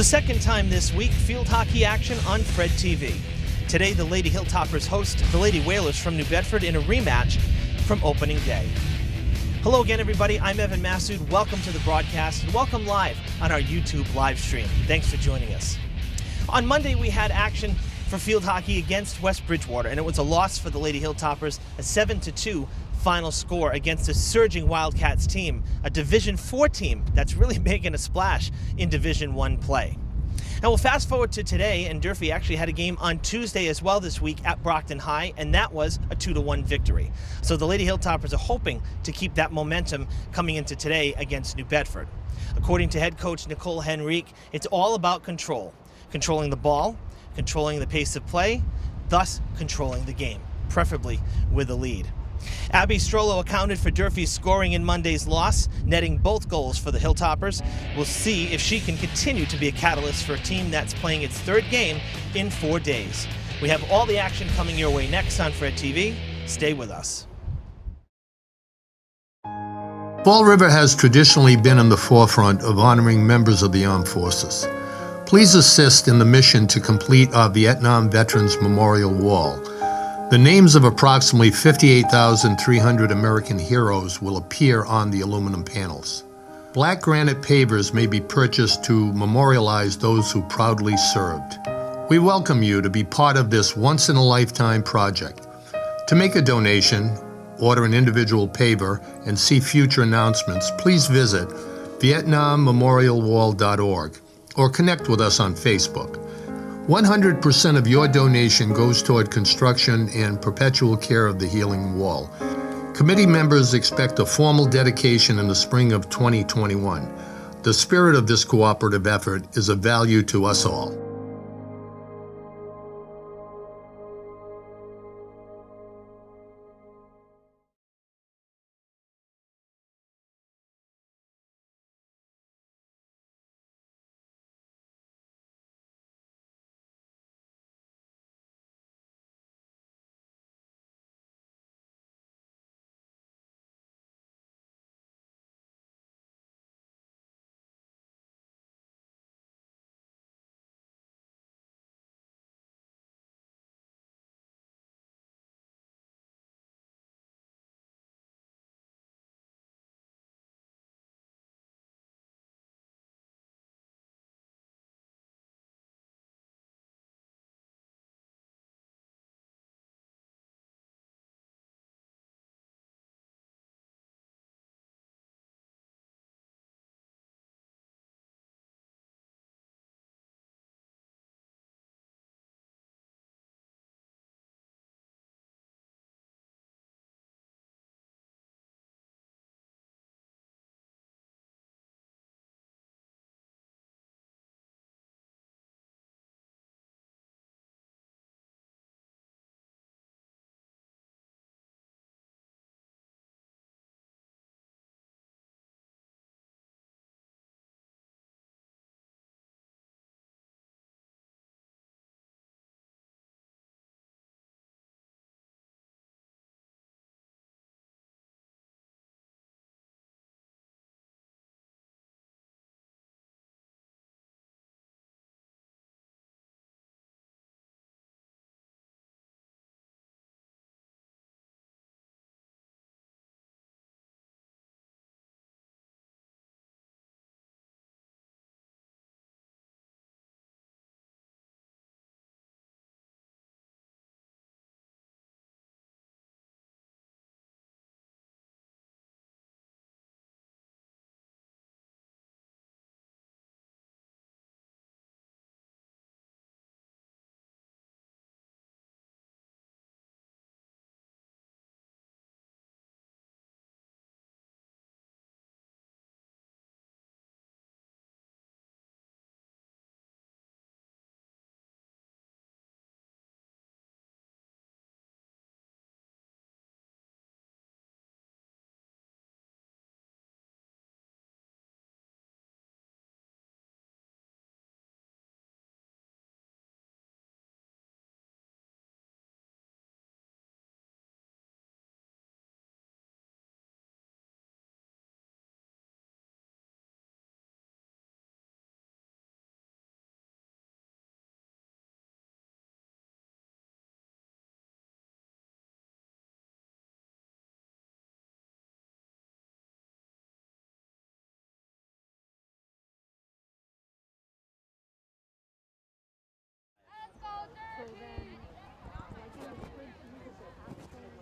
the second time this week, field hockey action on Fred TV. Today, the Lady Hilltoppers host the Lady Whalers from New Bedford in a rematch from opening day. Hello again, everybody. I'm Evan Massoud. Welcome to the broadcast and welcome live on our YouTube live stream. Thanks for joining us. On Monday, we had action for field hockey against West Bridgewater, and it was a loss for the Lady Hilltoppers, a 7-2 final score against a surging Wildcats team, a Division IV team that's really making a splash in Division I play. Now we'll fast forward to today, and Durfee actually had a game on Tuesday as well this week at Brockton High, and that was a 2-1 victory. So the Lady Hilltoppers are hoping to keep that momentum coming into today against New Bedford. According to head coach Nicole Henrique, it's all about control. Controlling the ball, controlling the pace of play, thus controlling the game, preferably with a lead. Abby Strollo accounted for Durfee's scoring in Monday's loss, netting both goals for the Hilltoppers. We'll see if she can continue to be a catalyst for a team that's playing its third game in 4 days. We have all the action coming your way next on Fred TV. Stay with us. Fall River has traditionally been in the forefront of honoring members of the armed forces. Please assist in the mission to complete our Vietnam Veterans Memorial Wall. The names of approximately 58,300 American heroes will appear on the aluminum panels. Black granite pavers may be purchased to memorialize those who proudly served. We welcome you to be part of this once-in-a-lifetime project. To make a donation, order an individual paver, and see future announcements, please visit VietnamMemorialWall.org or connect with us on Facebook. 100% of your donation goes toward construction and perpetual care of the healing wall. Committee members expect a formal dedication in the spring of 2021. The spirit of this cooperative effort is of value to us all.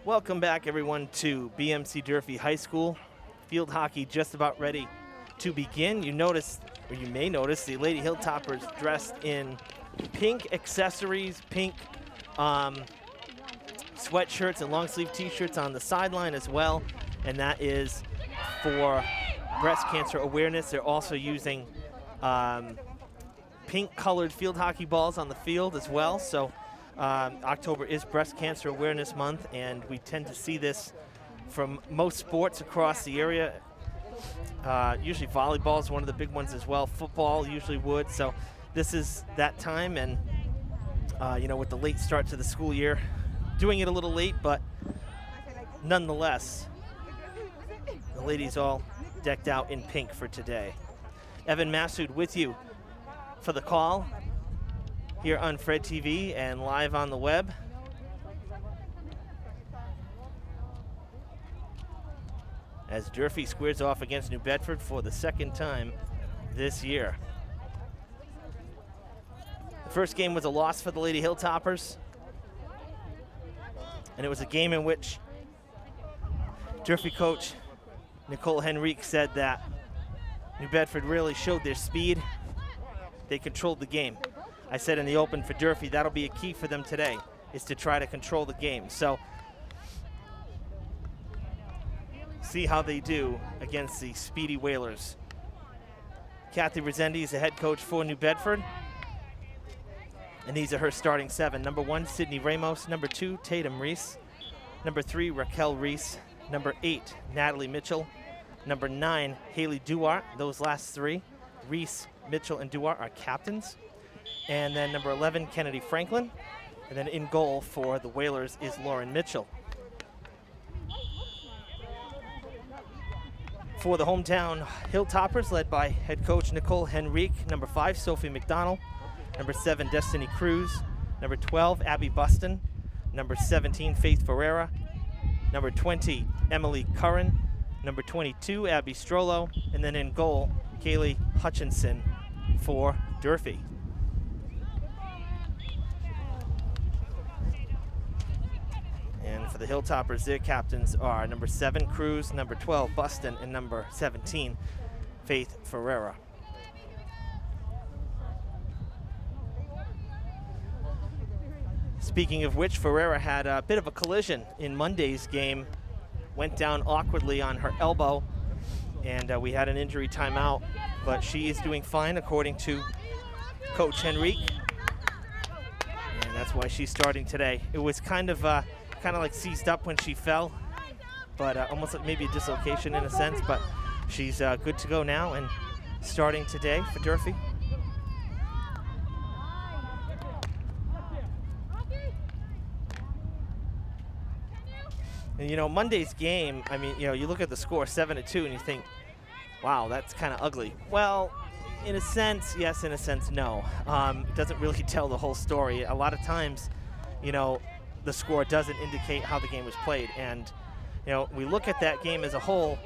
Welcome back, everyone, to BMC Durfee High School. Field hockey just about ready to begin. You notice, or you may notice, the Lady Hilltoppers dressed in pink accessories, pink sweatshirts and long sleeve t-shirts on the sideline as well, and that is for breast cancer awareness. They're also using pink colored field hockey balls on the field as well. So October is Breast Cancer Awareness Month, and we tend to see this from most sports across the area. Usually volleyball is one of the big ones as well. Football usually would. So this is that time, and with the late start to the school year, doing it a little late, but nonetheless, the ladies all decked out in pink for today. Evan Massoud with you for the call here on Fred TV and live on the web. As Durfee squares off against New Bedford for the second time this year. The first game was a loss for the Lady Hilltoppers, and it was a game in which Durfee coach Nicole Henrique said that New Bedford really showed their speed. They controlled the game. I said in the open for Durfee, that'll be a key for them today, is to try to control the game. So see how they do against the speedy Whalers. Kathy Rezendi is the head coach for New Bedford, and these are her starting 7. Number 1, Sydney Ramos. Number 2, Tatum Reese. Number 3, Raquel Reese. Number 8, Natalie Mitchell. Number 9, Haley Duart. Those last 3, Reese, Mitchell, and Duart, are captains. And then number 11, Kennedy Franklin. And then in goal for the Whalers is Lauren Mitchell. For the hometown Hilltoppers, led by head coach Nicole Henrique. Number 5, Sophie McDonald. Number 7, Destiny Cruz. Number 12, Abby Buston. Number 17, Faith Ferreira. Number 20, Emily Curran. Number 22, Abby Strollo. And then in goal, Kaylee Hutchinson for Durfee. And for the Hilltoppers, their captains are number 7, Cruz, number 12, Buston, and number 17, Faith Ferreira. Speaking of which, Ferreira had a bit of a collision in Monday's game, went down awkwardly on her elbow, and we had an injury timeout, but she is doing fine according to Coach Henrique, and that's why she's starting today. It was kind of like seized up when she fell, but almost like maybe a dislocation in a sense, but she's good to go now and starting today for Durfee. And Monday's game, I mean, you look at the score 7-2 and you think, wow, that's kind of ugly. Well, in a sense, yes, in a sense, no. It doesn't really tell the whole story. A lot of times, the score doesn't indicate how the game was played. And, we look at that game as a whole.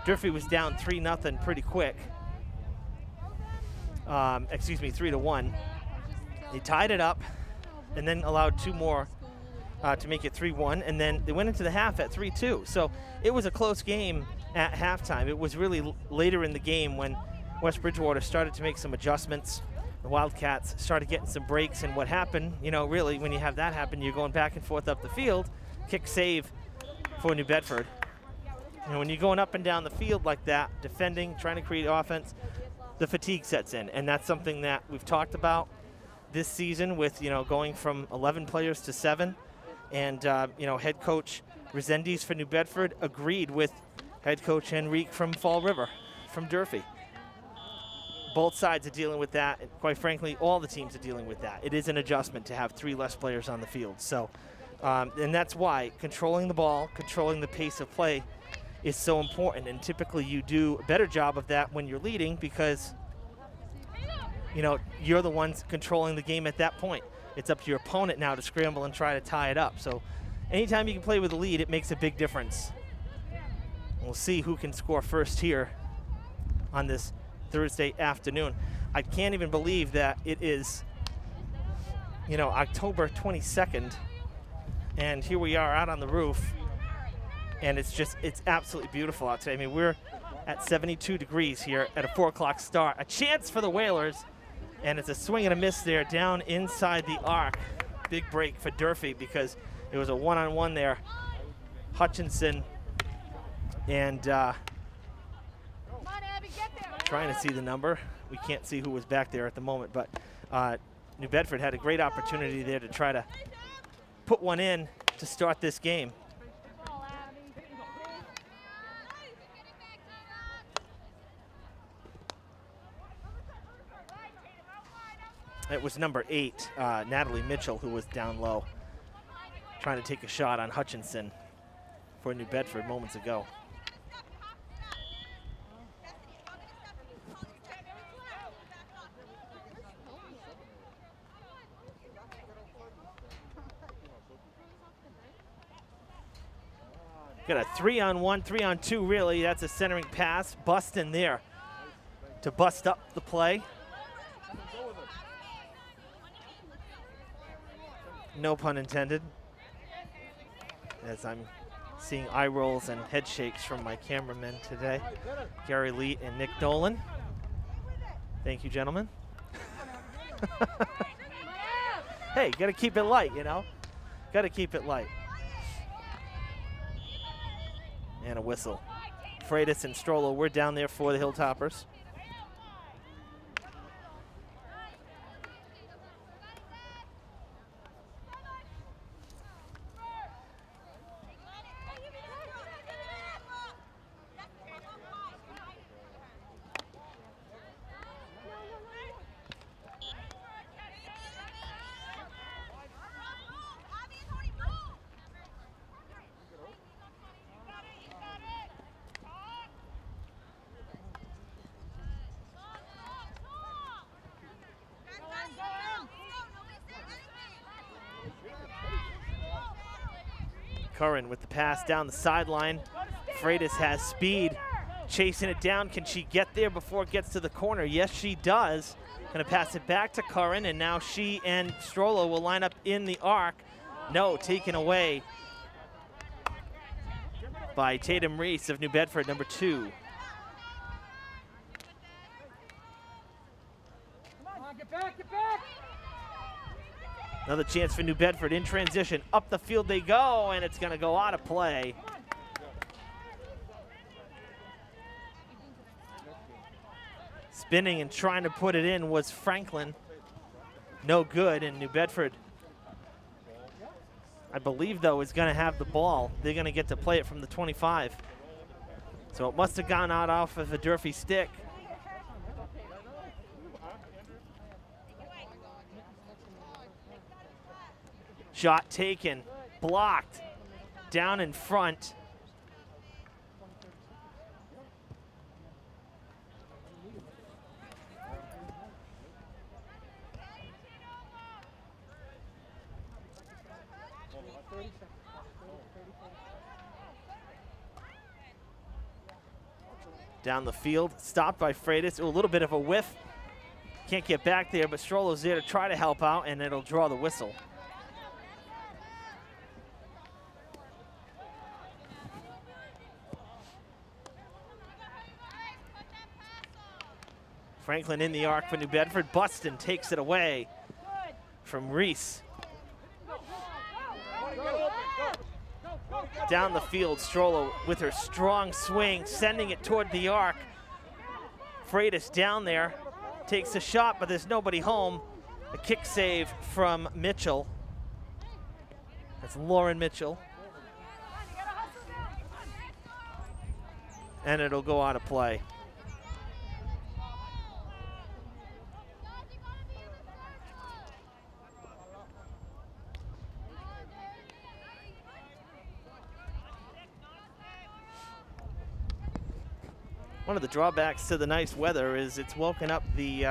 Durfee was down 3-0 pretty quick. 3-1. They tied it up and then allowed 2 more to make it 3-1. And then they went into the half at 3-2. So it was a close game at halftime. It was really later in the game when West Bridgewater started to make some adjustments. The Wildcats started getting some breaks, and what happened, really when you have that happen, you're going back and forth up the field. Kick save for New Bedford. When you're going up and down the field like that, defending, trying to create offense, the fatigue sets in, and that's something that we've talked about this season with, going from 11 players to 7. And, head coach Rezendes for New Bedford agreed with head coach Henrique from Fall River, from Durfee. Both sides are dealing with that, and quite frankly, all the teams are dealing with that. It is an adjustment to have 3 less players on the field. So, and that's why controlling the ball, controlling the pace of play is so important. And typically you do a better job of that when you're leading because, you're the ones controlling the game at that point. It's up to your opponent now to scramble and try to tie it up. So anytime you can play with a lead, it makes a big difference. We'll see who can score first here on this Thursday afternoon. I can't even believe that it is, October 22nd, and here we are out on the roof and it's absolutely beautiful out today. I mean, we're at 72 degrees here at a 4 o'clock start. A chance for the Whalers, and it's a swing and a miss there down inside the arc. Big break for Durfee because it was a one-on-one there. Hutchinson and trying to see the number. We can't see who was back there at the moment, but New Bedford had a great opportunity there to try to put one in to start this game. It was number 8, Natalie Mitchell, who was down low, trying to take a shot on Hutchinson for New Bedford moments ago. Got a 3-on-1, 3-on-2 really. That's a centering pass. Bustin there to bust up the play. No pun intended. As I'm seeing eye rolls and head shakes from my cameramen today. Gary Lee and Nick Dolan. Thank you, gentlemen. Hey, gotta keep it light, you know? Gotta keep it light. And a whistle. Freitas and Strollo, we're down there for the Hilltoppers. Curran with the pass down the sideline. Freitas has speed, chasing it down. Can she get there before it gets to the corner? Yes, she does. Gonna pass it back to Curran, and now she and Strollo will line up in the arc. No, taken away by Tatum Reese of New Bedford, number 2. Come on, get back, get back! Another chance for New Bedford in transition. Up the field they go, and it's going to go out of play. Spinning and trying to put it in was Franklin. No good, and New Bedford, I believe, though, is going to have the ball. They're going to get to play it from the 25. So it must have gone out off of a Durfee stick. Shot taken, blocked, down in front. Down the field, stopped by Freitas. A little bit of a whiff. Can't get back there, but Strollo's there to try to help out, and it'll draw the whistle. Franklin in the arc for New Bedford. Buston takes it away from Reese. Down the field, Strollo with her strong swing, sending it toward the arc. Freitas down there, takes a shot, but there's nobody home. A kick save from Mitchell. That's Lauren Mitchell. And it'll go out of play. One of the drawbacks to the nice weather is it's woken up the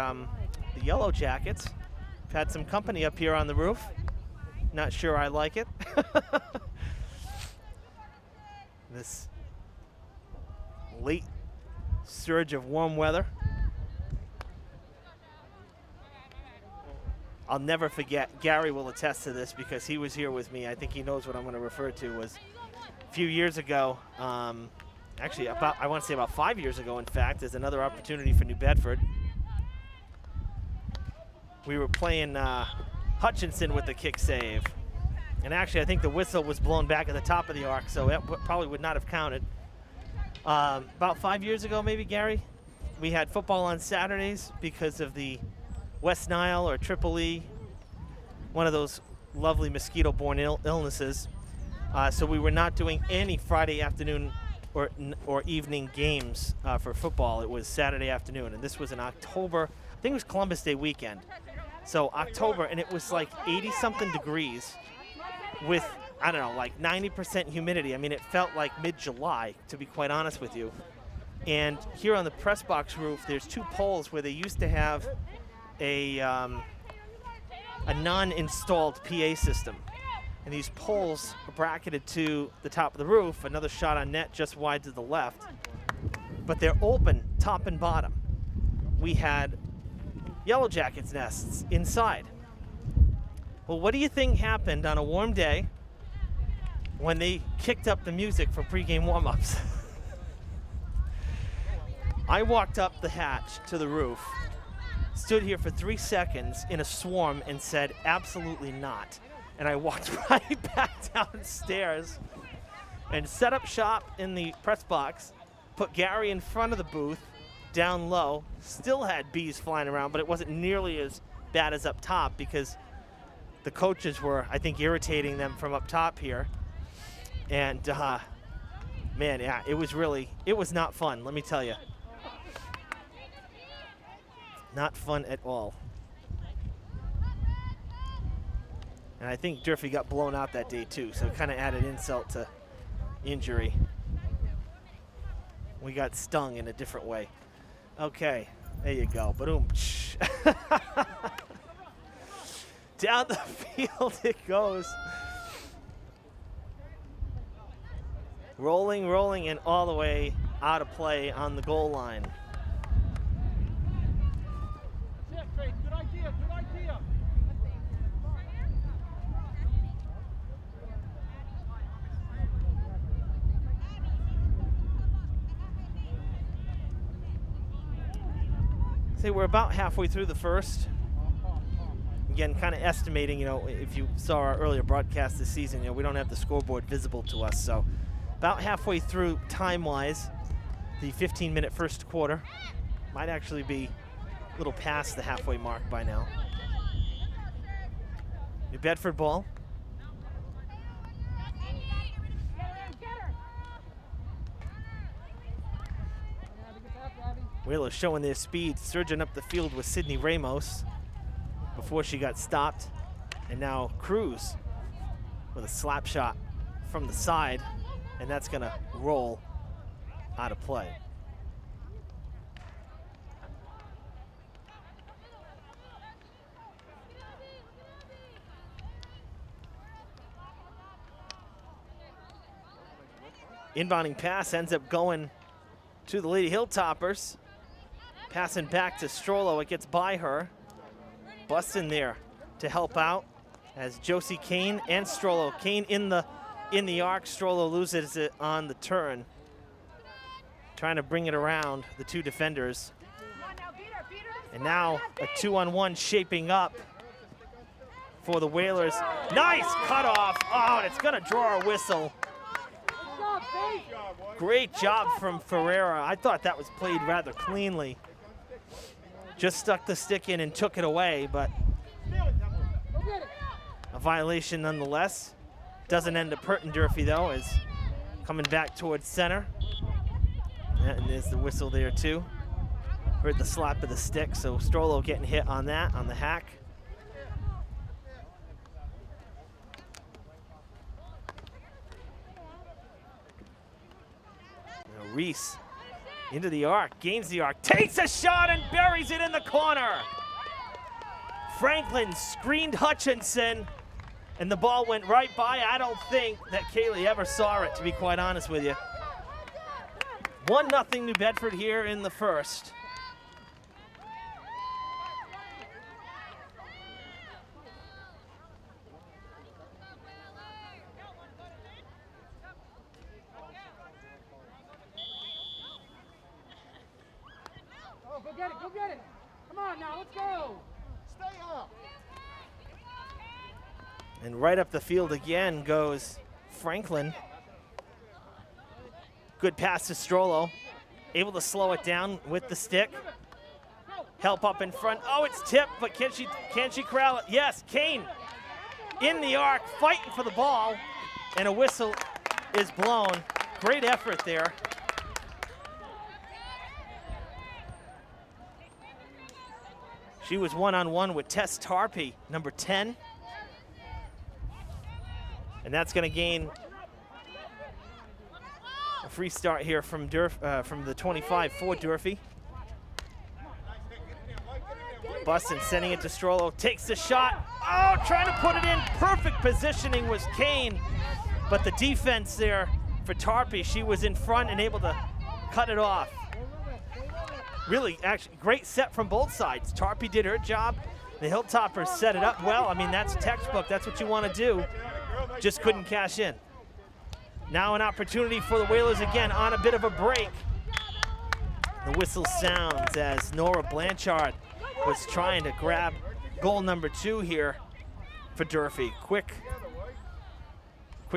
Yellow Jackets. We've had some company up here on the roof. Not sure I like it. This late surge of warm weather. I'll never forget, Gary will attest to this because he was here with me. I think he knows what I'm going to refer to. Was a few years ago, actually I want to say about 5 years ago, in fact, is another opportunity for New Bedford. We were playing Hutchinson with the kick save. And actually, I think the whistle was blown back at the top of the arc, so it probably would not have counted. About 5 years ago, maybe, Gary, we had football on Saturdays because of the West Nile or Triple E, one of those lovely mosquito-borne illnesses. So we were not doing any Friday afternoon or evening games for football. It was Saturday afternoon, and this was in October. I think it was Columbus Day weekend. So October, and it was like 80-something degrees with, I don't know, like 90% humidity. I mean, it felt like mid-July, to be quite honest with you. And here on the press box roof, there's 2 poles where they used to have a non-installed PA system. And these poles are bracketed to the top of the roof, another shot on net just wide to the left. But they're open top and bottom. We had Yellow Jackets nests inside. Well, what do you think happened on a warm day when they kicked up the music for pregame warm-ups? I walked up the hatch to the roof, stood here for 3 seconds in a swarm and said, absolutely not. And I walked right back downstairs and set up shop in the press box, put Gary in front of the booth, down low, still had bees flying around, but it wasn't nearly as bad as up top because the coaches were, I think, irritating them from up top here. And, man, yeah, it was not fun, let me tell you. Not fun at all. And I think Durfee got blown out that day, too, so it kind of added insult to injury. We got stung in a different way. Okay, there you go. Boom. Down the field it goes. Rolling, and all the way out of play on the goal line. Good idea, good idea. Say we're about halfway through the first. Again, kind of estimating, if you saw our earlier broadcast this season, we don't have the scoreboard visible to us. So about halfway through time-wise, the 15-minute first quarter. Might actually be a little past the halfway mark by now. New Bedford ball. Wheeler showing their speed, surging up the field with Sydney Ramos before she got stopped. And now Cruz with a slap shot from the side, and that's gonna roll out of play. Inbounding pass ends up going to the Lady Hilltoppers. Passing back to Strollo, it gets by her. Busts in there to help out as Josie Kane and Strollo. Kane in the arc, Strollo loses it on the turn. Trying to bring it around the 2 defenders. And now a 2-on-1 shaping up for the Whalers. Nice cutoff. Oh, and it's gonna draw a whistle. Great job from Ferreira. I thought that was played rather cleanly. Just stuck the stick in and took it away, but a violation nonetheless. Doesn't end up hurting Durfee, though, as coming back towards center. And there's the whistle there, too. Heard the slap of the stick, so Strollo getting hit on that, on the hack. Now Reese into the arc, gains the arc, takes a shot and buries it in the corner. Franklin screened Hutchinson, and the ball went right by. I don't think that Kaylee ever saw it, to be quite honest with you. 1-0 New Bedford here in the first. Go get it, go get it. Come on now, let's go. Stay up. And right up the field again goes Franklin. Good pass to Strollo. Able to slow it down with the stick. Help up in front. Oh, it's tipped, but can she corral it? Yes, Kane in the arc, fighting for the ball, and a whistle is blown. Great effort there. She was one-on-one with Tess Tarpey, number 10. And that's going to gain a free start here from the 25 for Durfee. Bustin sending it to Strollo, takes the shot. Oh, trying to put it in. Perfect positioning was Kane, but the defense there for Tarpey, she was in front and able to cut it off. Really, actually, great set from both sides. Tarpey did her job. The Hilltoppers set it up well. I mean, that's textbook. That's what you want to do. Just couldn't cash in. Now an opportunity for the Whalers again on a bit of a break. The whistle sounds as Nora Blanchard was trying to grab goal number 2 here for Durfee. Quick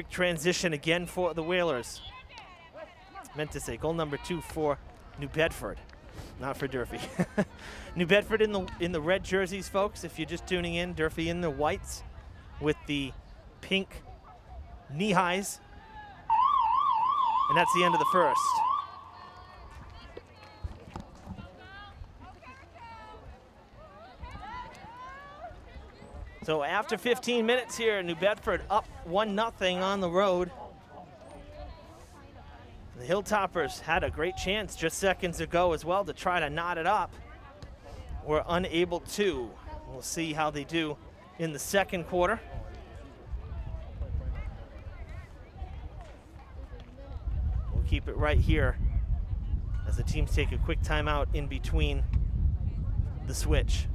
transition again for the Whalers. Meant to say goal number 2 for New Bedford, not for Durfee. New Bedford in the red jerseys, folks. If you're just tuning in, Durfee in the whites with the pink knee highs. And that's the end of the first. So after 15 minutes here, New Bedford up 1-0 on the road. The Hilltoppers had a great chance just seconds ago as well to try to knot it up. Were unable to. We'll see how they do in the second quarter. We'll keep it right here as the teams take a quick timeout in between the switch.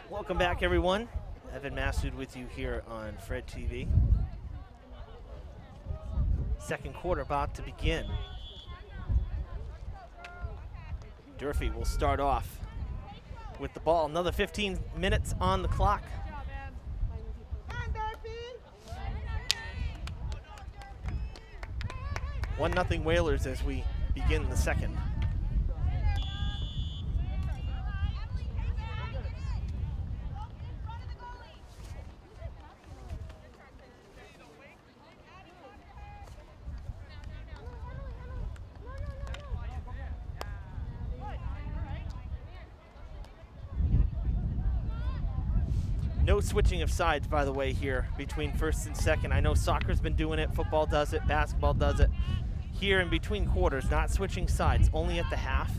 Welcome back, everyone. Evan Massoud with you here on Fred TV. Second quarter about to begin. Durfee will start off with the ball. Another 15 minutes on the clock. 1-0 Whalers as we begin the second. No switching of sides, by the way, here between first and second. I know soccer's been doing it, football does it, basketball does it. Here in between quarters, not switching sides, only at the half,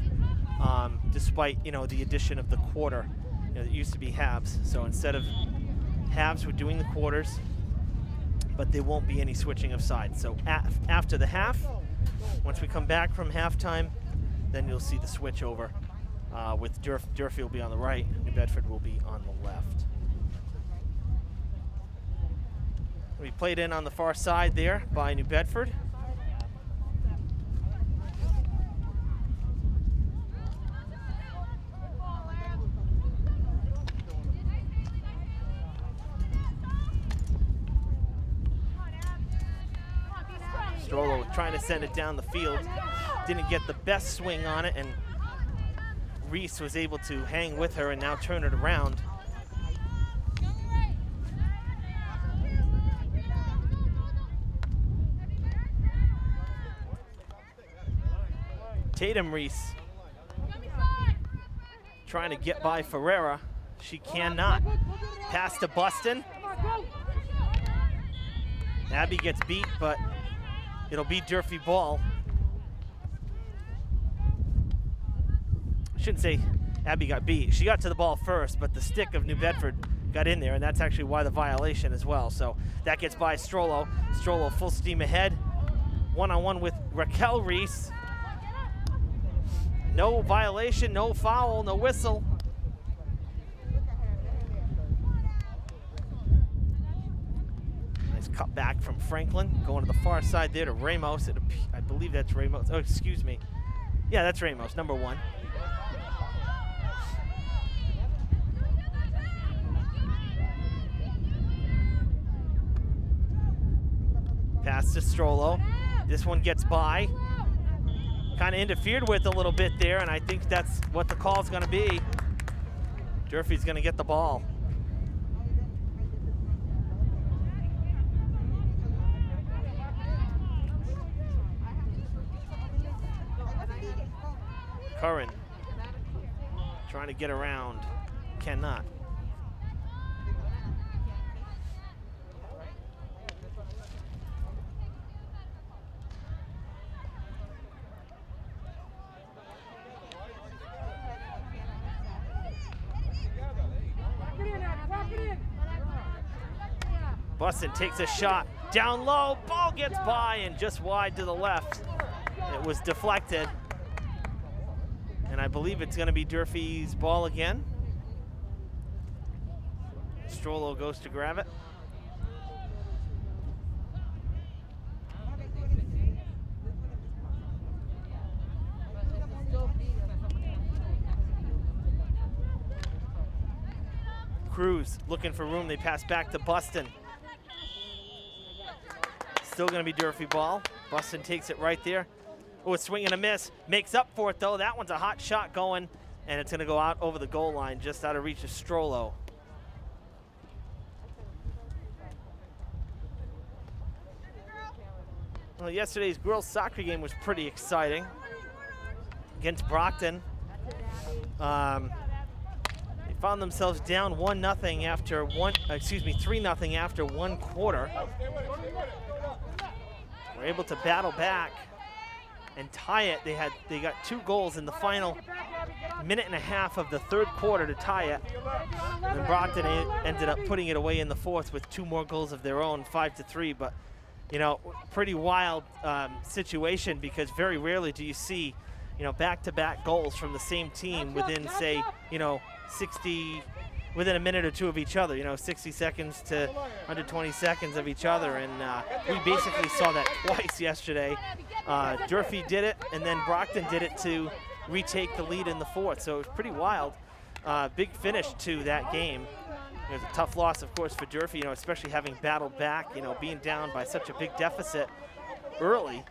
despite, the addition of the quarter. It used to be halves. So instead of halves, we're doing the quarters, but there won't be any switching of sides. So after the half, once we come back from halftime, then you'll see the switch over with Durfee will be on the right, New Bedford will be on the left. We played in on the far side there by New Bedford. Strollo trying to send it down the field. Didn't get the best swing on it, and Reese was able to hang with her and now turn it around. Tatum Reese trying to get by Ferreira. She cannot. Pass to Buston. Abby gets beat, but it'll be Durfee ball. I shouldn't say Abby got beat. She got to the ball first, but the stick of New Bedford got in there, and that's actually why the violation as well. So that gets by Strollo. Strollo full steam ahead. One-on-one with Raquel Reese. No violation, no foul, no whistle. Nice cut back from Franklin, going to the far side there to Ramos. I believe that's Ramos. Oh, excuse me. Yeah, that's Ramos, number 1. Pass to Strollo. This one gets by. Kind of interfered with a little bit there, and I think that's what the call's going to be. Durfee's going to get the ball. Curran trying to get around, cannot. Buston takes a shot down low, ball gets by and just wide to the left. It was deflected. And I believe it's going to be Durfee's ball again. Strollo goes to grab it. Cruz looking for room. They pass back to Buston. Still going to be Durfee ball. Buston takes it right there. Oh, a swing and a miss. Makes up for it, though. That one's a hot shot going, and it's going to go out over the goal line, just out of reach of Strollo. Well, yesterday's girls' soccer game was pretty exciting against Brockton. They found themselves down 3-0 after one quarter. Were able to battle back and tie it. They got 2 goals in the final minute and a half of the third quarter to tie it. And then Brockton ended up putting it away in the fourth with 2 more goals of their own, 5-3. But pretty wild situation, because very rarely do you see back-to-back goals from the same team within, say, 60. Within a minute or two of each other, 60 seconds to under 20 seconds of each other. And we basically saw that twice yesterday. Durfee did it, and then Brockton did it to retake the lead in the fourth. So it was pretty wild. Big finish to that game. It was a tough loss, of course, for Durfee, especially having battled back, being down by such a big deficit early.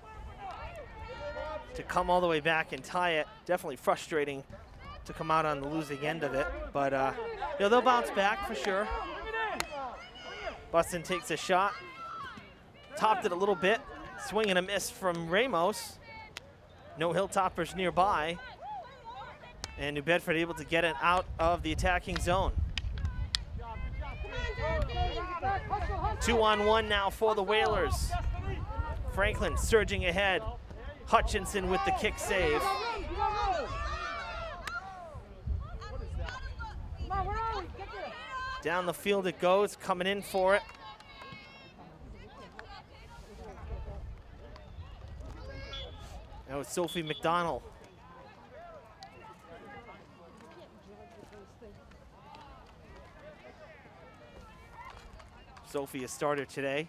To come all the way back and tie it, definitely frustrating to come out on the losing end of it, but they'll bounce back for sure. Buston takes a shot, topped it a little bit, swing and a miss from Ramos. No Hilltoppers nearby, and New Bedford able to get it out of the attacking zone. 2-on-1 now for the Whalers. Franklin surging ahead. Hutchinson with the kick save. Come on, where are we? Get there. Down the field it goes, coming in for it. That was Sophie McDonald. Sophie, a starter today.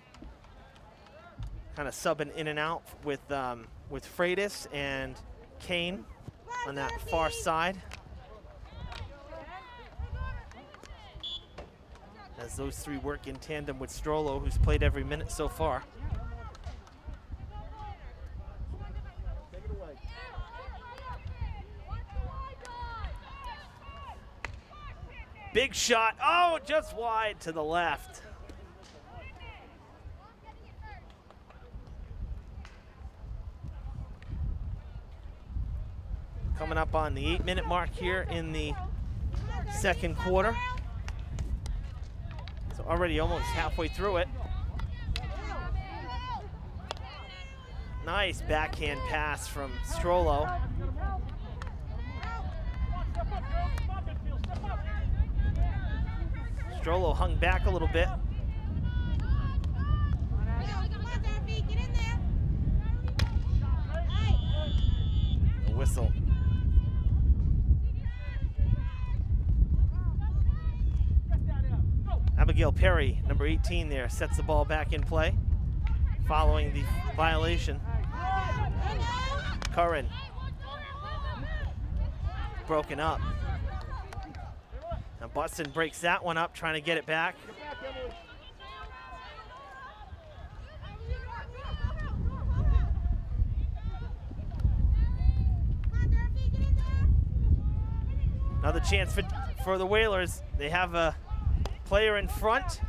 Kind of subbing in and out with Freitas and Kane on that far side. As those three work in tandem with Strollo, who's played every minute so far. Big shot, oh, just wide to the left. Coming up on the 8-minute mark here in the second quarter. So already almost halfway through it. Nice backhand pass from Strollo. Strollo hung back a little bit. A whistle. Abigail Perry, number 18 there, sets the ball back in play following the violation. Curran broken up. Now Butson breaks that one up, trying to get it back. Another chance for the Whalers. They have a player in front.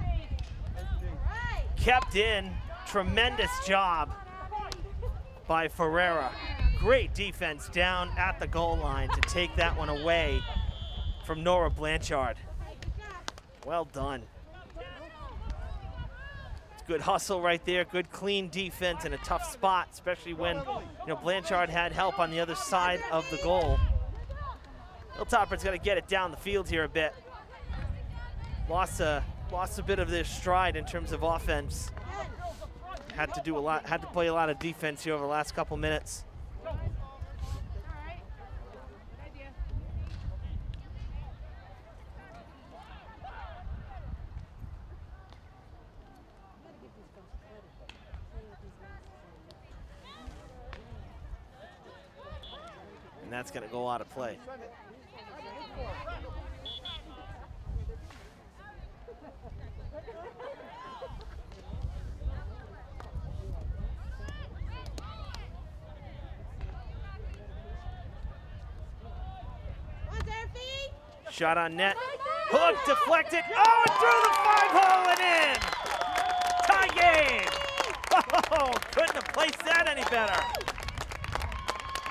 Kept in. Tremendous job by Ferreira. Great defense down at the goal line to take that one away from Nora Blanchard. Well done. It's good hustle right there. Good clean defense in a tough spot, especially when Blanchard had help on the other side of the goal. Hilltopper's got to get it down the field here a bit. Lost a bit of their stride in terms of offense. Had to play a lot of defense here over the last couple minutes. And that's going to go out of play. Shot on net. Hook deflected. Oh, and through the 5-hole and in. Tie game. Oh, couldn't have placed that any better.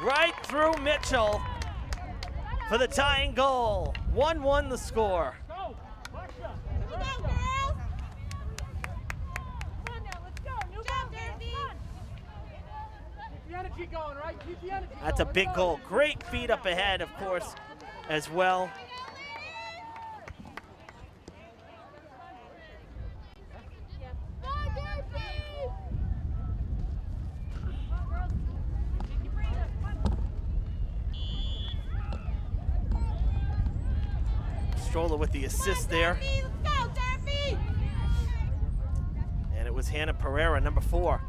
Right through Mitchell for the tying goal. 1-1 the score. That's a big goal. Great feed up ahead, of course, as well. Strollo with the assist there. And it was Hannah Pereira, number 4.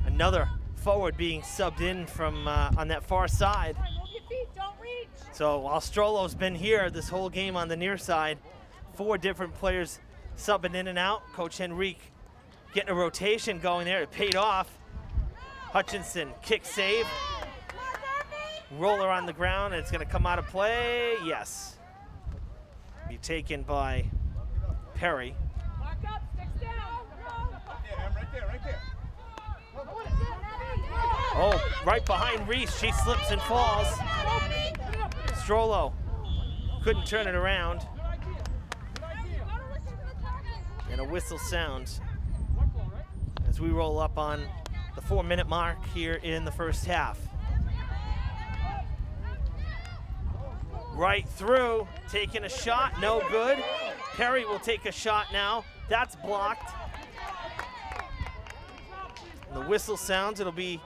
Another forward being subbed in from on that far side. So while Strollo's been here this whole game on the near side, 4 different players subbing in and out. Coach Henrique getting a rotation going there. It paid off. Hutchinson, kick save. Roller on the ground, and it's going to come out of play. Yes. Be taken by Perry. Oh, right behind Reese. She slips and falls. Strollo couldn't turn it around. And a whistle sounds. as we roll up on the 4-minute mark here in the first half. Right through, taking a shot, no good. Perry will take a shot now. That's blocked. The whistle sounds, it'll be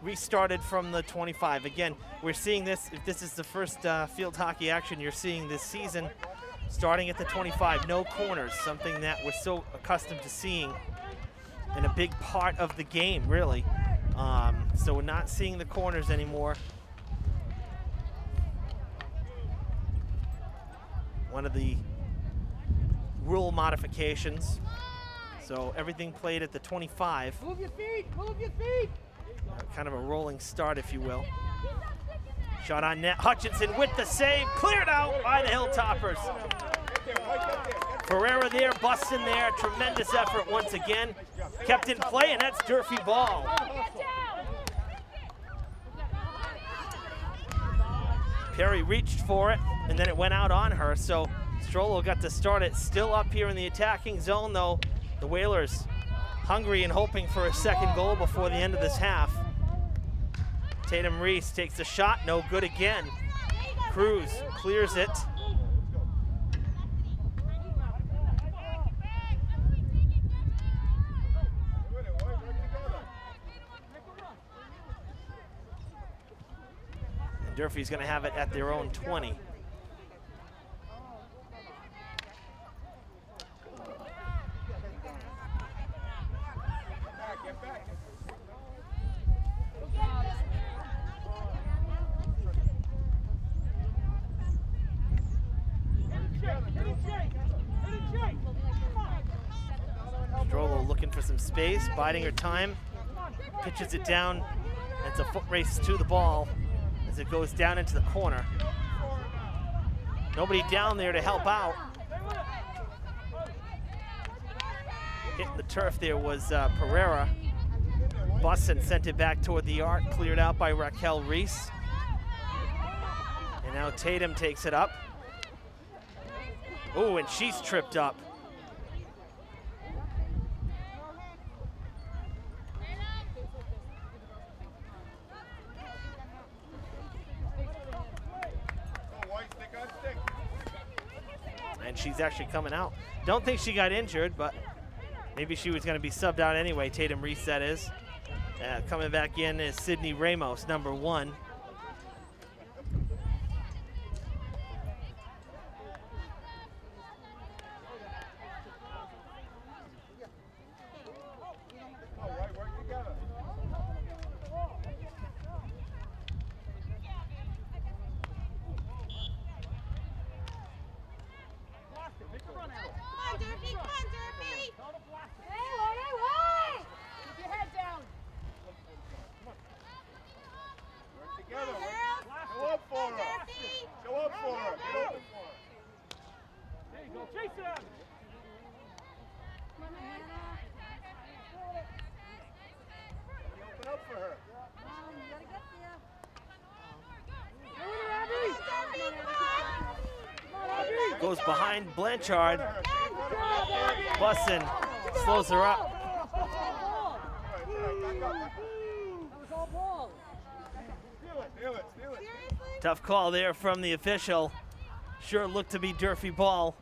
restarted from the 25. Again, we're seeing this, if this is the first field hockey action you're seeing this season, starting at the 25, no corners, something that we're so accustomed to seeing and a big part of the game, really. So we're not seeing the corners anymore. One of the rule modifications. So everything played at the 25. Move your feet, move your feet. Kind of a rolling start, if you will. Shot on net, Hutchinson with the save, cleared out by the Hilltoppers. Ferreira there, Buston there, tremendous effort once again. Kept in play, and that's Durfee ball. Perry reached for it, and then it went out on her, so Strollo got to start it. Still up here in the attacking zone, though. The Whalers hungry and hoping for a second goal before the end of this half. Tatum Reese takes a shot, no good again. Cruz clears it. And Durfee's gonna have it at their own 20. Strollo looking for some space, biding her time, pitches it down. It's a foot race to the ball as it goes down into the corner. Nobody down there to help out. Hitting the turf there was Pereira. Buston sent it back toward the arc, cleared out by Raquel Reese. And now Tatum takes it up. Oh, and she's tripped up. And she's actually coming out. Don't think she got injured, but maybe she was going to be subbed out anyway. Tatum Reese, that is. Coming back in is Sydney Ramos, number 1. Goes behind Blanchard. Buston slows her up. Tough call there from the official. Sure looked to be Durfee ball.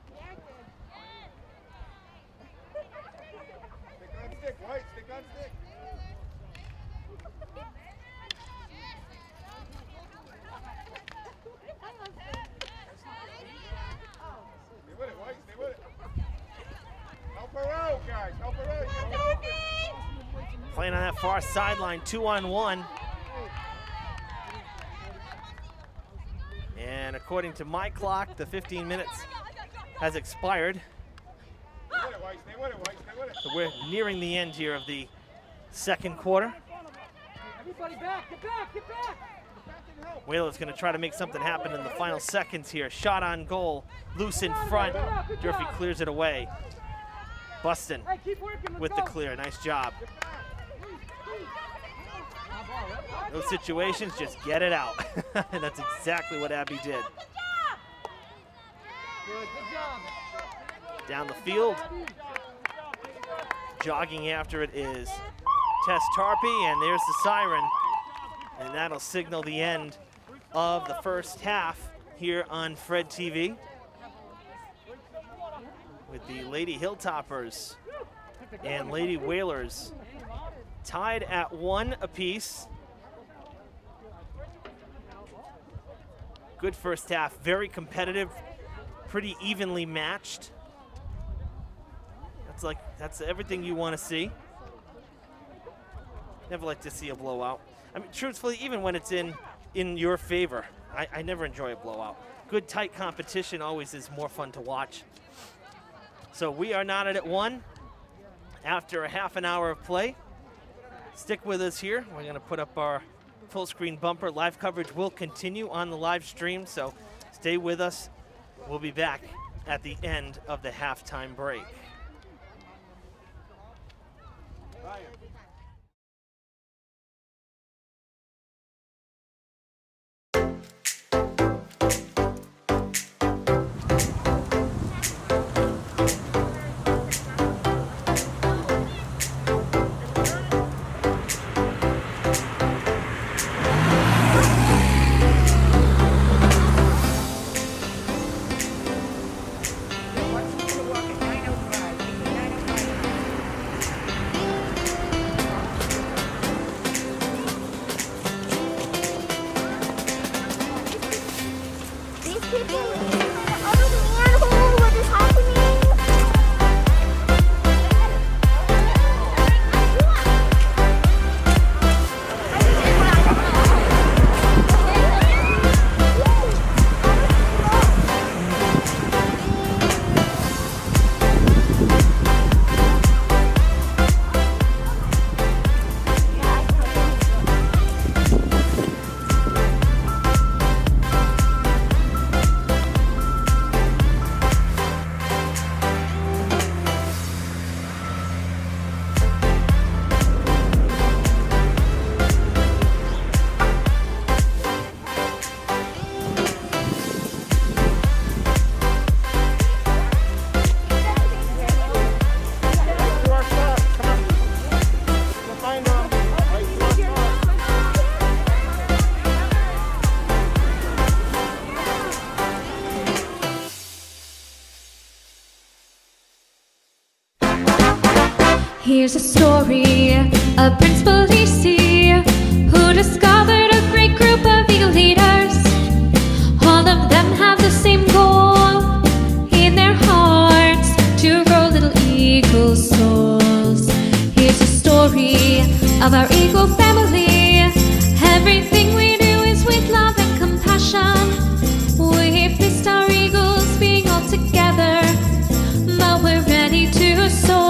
Playing on that far sideline, 2-on-1. And according to my clock, the 15 minutes has expired. So we're nearing the end here of the second quarter. Everybody back, get back, get back. Whalers going to try to make something happen in the final seconds here. Shot on goal, loose in front. Durfee clears it away. Buston with the clear, nice job. Those situations, just get it out. And that's exactly what Abby did. Down the field. Jogging after it is Tess Tarpey, and there's the siren. And that'll signal the end of the first half here on Fred TV, with the Lady Hilltoppers and Lady Whalers tied at 1 apiece. Good first half, very competitive, pretty evenly matched. That's everything you want to see. Never like to see a blowout. I mean, truthfully, even when it's in your favor, I never enjoy a blowout. Good tight competition always is more fun to watch. So we are knotted at 1 after a half an hour of play. Stick with us here. We're going to put up our full screen bumper. Live coverage will continue on the live stream, so stay with us. We'll be back at the end of the halftime break. Here's a story of Prince Felici, who discovered a great group of eagle leaders. All of them have the same goal in their hearts, to grow little eagle souls. Here's a story of our eagle family. Everything we do is with love and compassion. We've missed our eagles being all together, but we're ready to soar.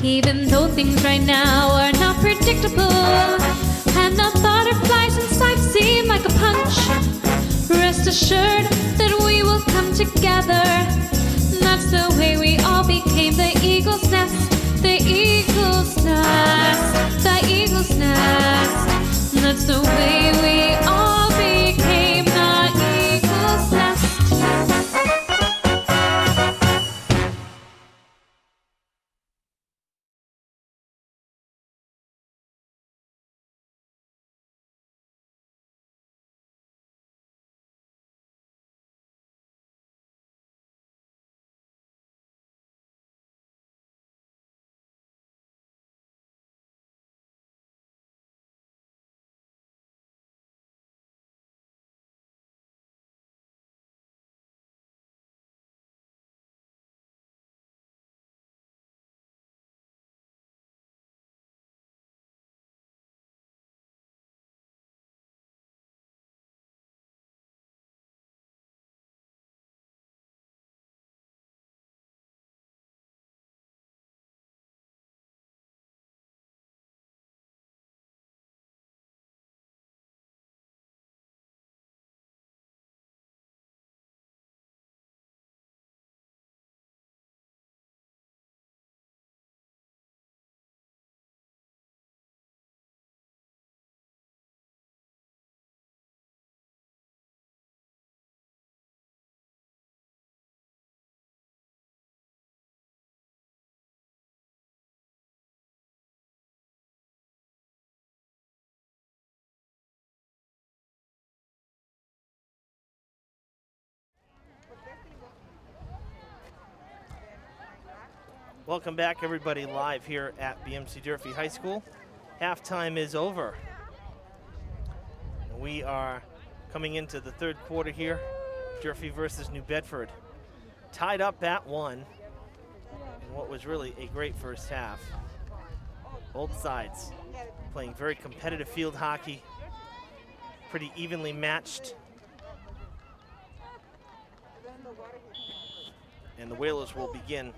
Even though things right now are not predictable, and the butterflies inside seem like a punch, rest assured that we will come together. That's the way we all became the eagle's nest, the eagle's nest, the eagle's nest. That's the way we all became the eagle's nest. Welcome back, everybody, live here at BMC Durfee High School. Halftime is over. We are coming into the third quarter here. Durfee versus New Bedford. Tied up at 1 in what was really a great first half. Both sides playing very competitive field hockey, pretty evenly matched. And the Whalers will begin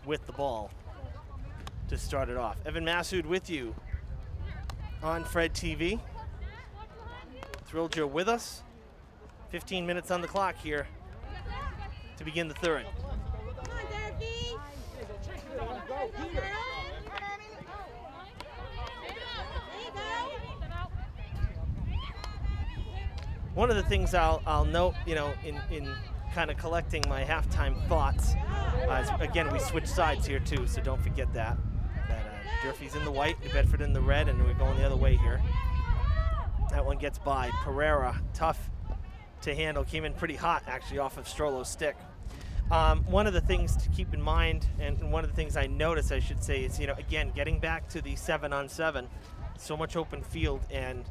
with the ball to start it off. Evan Massoud with you on Fred TV. Thrilled you're with us. 15 minutes on the clock here to begin the third. Come on, Durfee. There you go. One of the things I'll note, you know, in kind of collecting my halftime thoughts, is, again, we switch sides here too, so don't forget that. Durfee's in the white, New Bedford in the red, and we're going the other way here. That one gets by. Pereira, tough to handle, came in pretty hot actually off of Strollo's stick. One of the things to keep in mind, and one of the things I noticed, I should say, is, you know, again, getting back to the 7-on-7, so much open field, and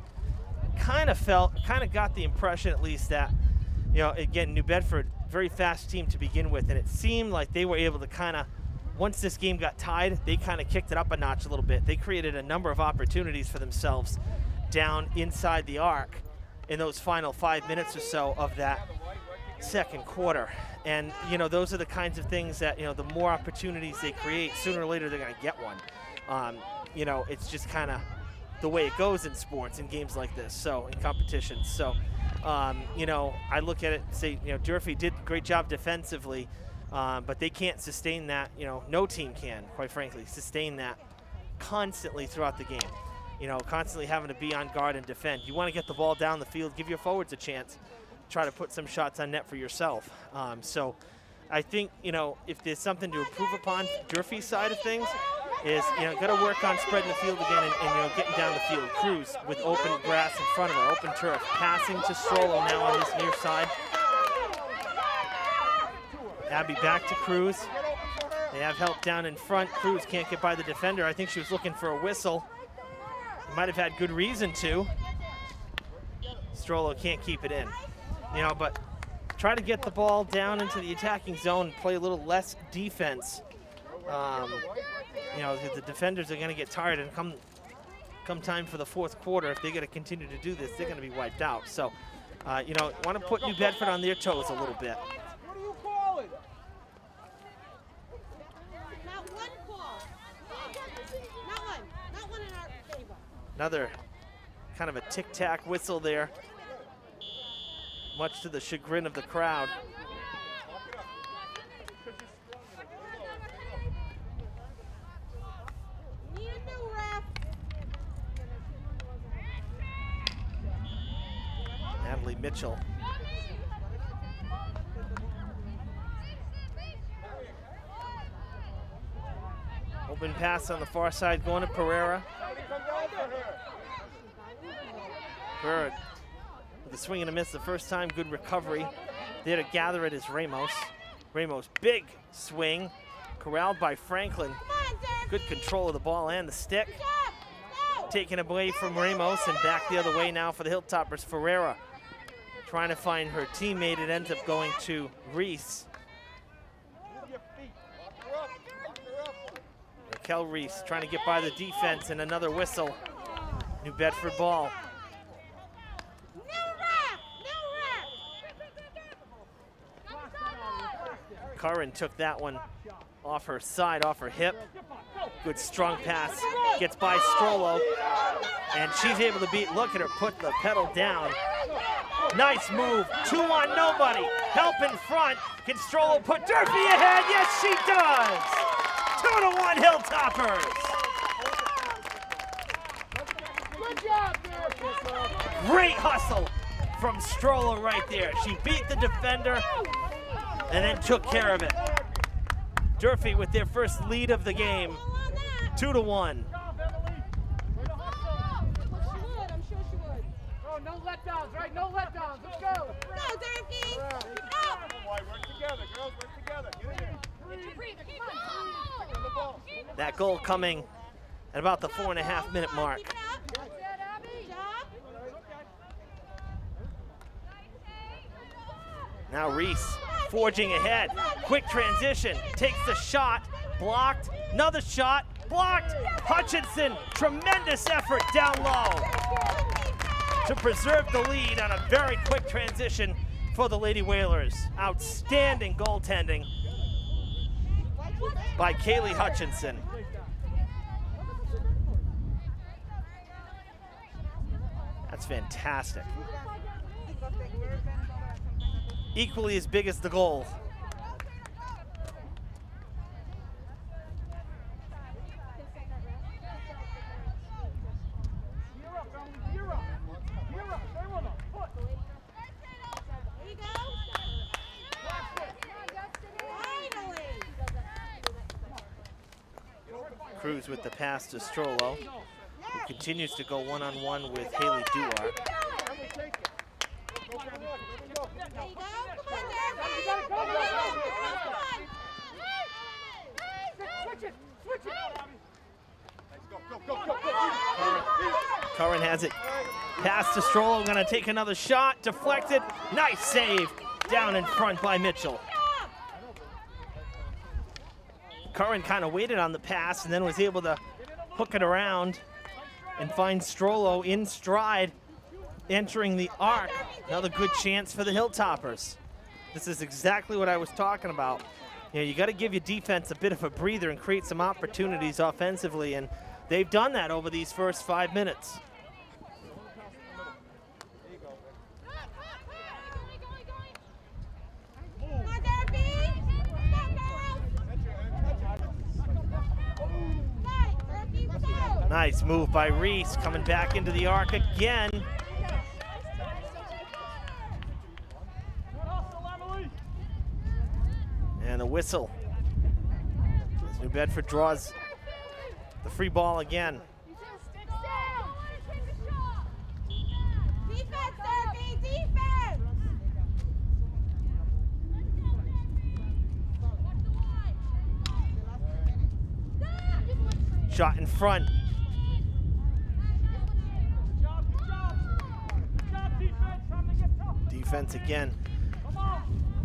kind of got the impression at least that, you know, again, New Bedford, very fast team to begin with, and it seemed like they were able to kind of, once this game got tied, they kind of kicked it up a notch a little bit. They created a number of opportunities for themselves down inside the arc in those final 5 minutes or so of that second quarter. And, you know, those are the kinds of things that, you know, the more opportunities they create, sooner or later they're going to get one. You know, it's just kind of the way it goes in sports, in games like this, so in competitions. So, you know, I look at it and say, you know, Durfee did a great job defensively, but they can't sustain that. You know, no team can, quite frankly, sustain that constantly throughout the game. You know, constantly having to be on guard and defend. You want to get the ball down the field, give your forwards a chance, try to put some shots on net for yourself. So I think, you know, if there's something to improve upon Durfee's side of things, is, you know, got to work on spreading the field again and, you know, getting down the field. Cruz with open grass in front of her, open turf. Passing to Strollo now on this near side. Abby back to Cruz. They have help down in front. Cruz can't get by the defender. I think she was looking for a whistle. Might have had good reason to. Strollo can't keep it in. You know, but try to get the ball down into the attacking zone, play a little less defense. You know, the defenders are going to get tired, and come time for the fourth quarter, if they're going to continue to do this, they're going to be wiped out. So, you know, want to put New Bedford on their toes a little bit. What do you call it? Not one call. Not one in our favor. Another kind of a tic-tac whistle there, much to the chagrin of the crowd. Need a new ref. Natalie Mitchell. Open pass on the far side going to Pereira. Bird with a swing and a miss the first time. Good recovery. There to gather it is Ramos. Ramos, big swing. Corralled by Franklin. Good control of the ball and the stick. Taken away from Ramos and back the other way now for the Hilltoppers. Ferreira trying to find her teammate. It ends up going to Reese. Raquel Reese trying to get by the defense, and another whistle. New Bedford ball. Curran took that one off her side, off her hip. Good strong pass, gets by Strollo, and she's able to beat, look at her put the pedal down. Nice move, 2 on nobody, help in front. Can Strollo put Durfee ahead? Yes, she does! 2-1 Hilltoppers. Good job, Durfee. Great hustle from Strollo right there. She beat the defender and then took care of it. Durfee with their first lead of the game, 2-1. She would, I'm sure she would. Oh, no letdowns, right? No letdowns. Let's go. Go, Durfee. Go. Work together, girls, work together. Get in there. Breathe. Come on. That goal coming at about the 4.5-minute mark. Keep it up. Good job. Now Reese forging ahead. Quick transition. Takes the shot. Blocked. Another shot. Blocked. Hutchinson. Tremendous effort down low to preserve the lead on a very quick transition for the Lady Whalers. Outstanding goaltending by Kaylee Hutchinson. That's fantastic. Equally as big as the goal. Cruz with the pass to Strollo, who continues to go one-on-one with Haley Duar. There you go. Come on, Durfee. Come on. Switch it. Switch it. Curran has it. Pass to Strollo, gonna take another shot, deflected. Nice save down in front by Mitchell. Curran kind of waited on the pass and then was able to hook it around and find Strollo in stride, entering the arc. Another good chance for the Hilltoppers. This is exactly what I was talking about. You know, you got to give your defense a bit of a breather and create some opportunities offensively, and they've done that over these first 5 minutes. Nice move by Reese, coming back into the arc again. And a whistle as New Bedford draws the free ball again. Defense, Durfee, defense! Shot in front. Defense again.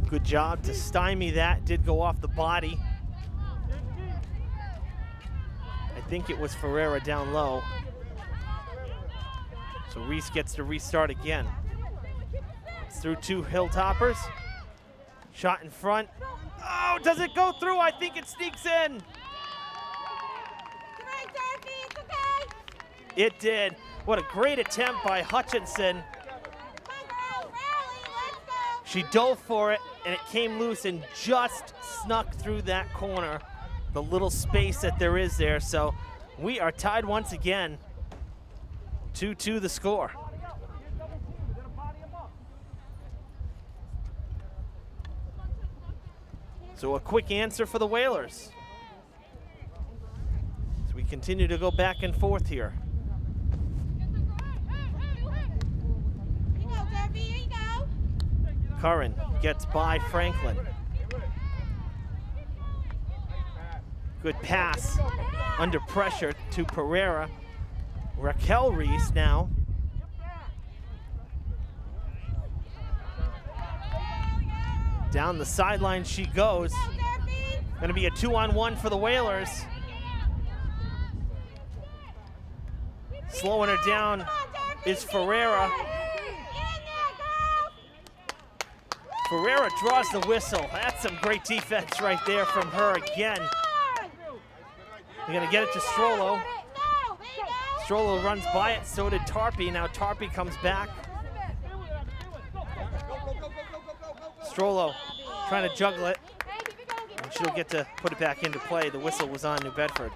Good job to stymie that. Did go off the body. I think it was Ferreira down low. So Reese gets to restart again. It's through two Hilltoppers. Shot in front. Oh, does it go through? I think it sneaks in. It did. What a great attempt by Hutchinson. She dove for it, and it came loose and just snuck through that corner, the little space that there is there. So we are tied once again. 2-2 the score. So a quick answer for the Whalers. So we continue to go back and forth here. Curran gets by Franklin. Good pass under pressure to Pereira. Raquel Reese now. Down the sideline she goes. Going to be a 2-on-1 for the Whalers. Slowing her down is Ferreira. Ferreira draws the whistle. That's some great defense right there from her again. They're gonna get it to Strollo. Strollo runs by it, so did Tarpey. Now Tarpey comes back. Strollo trying to juggle it. And she'll get to put it back into play. The whistle was on New Bedford.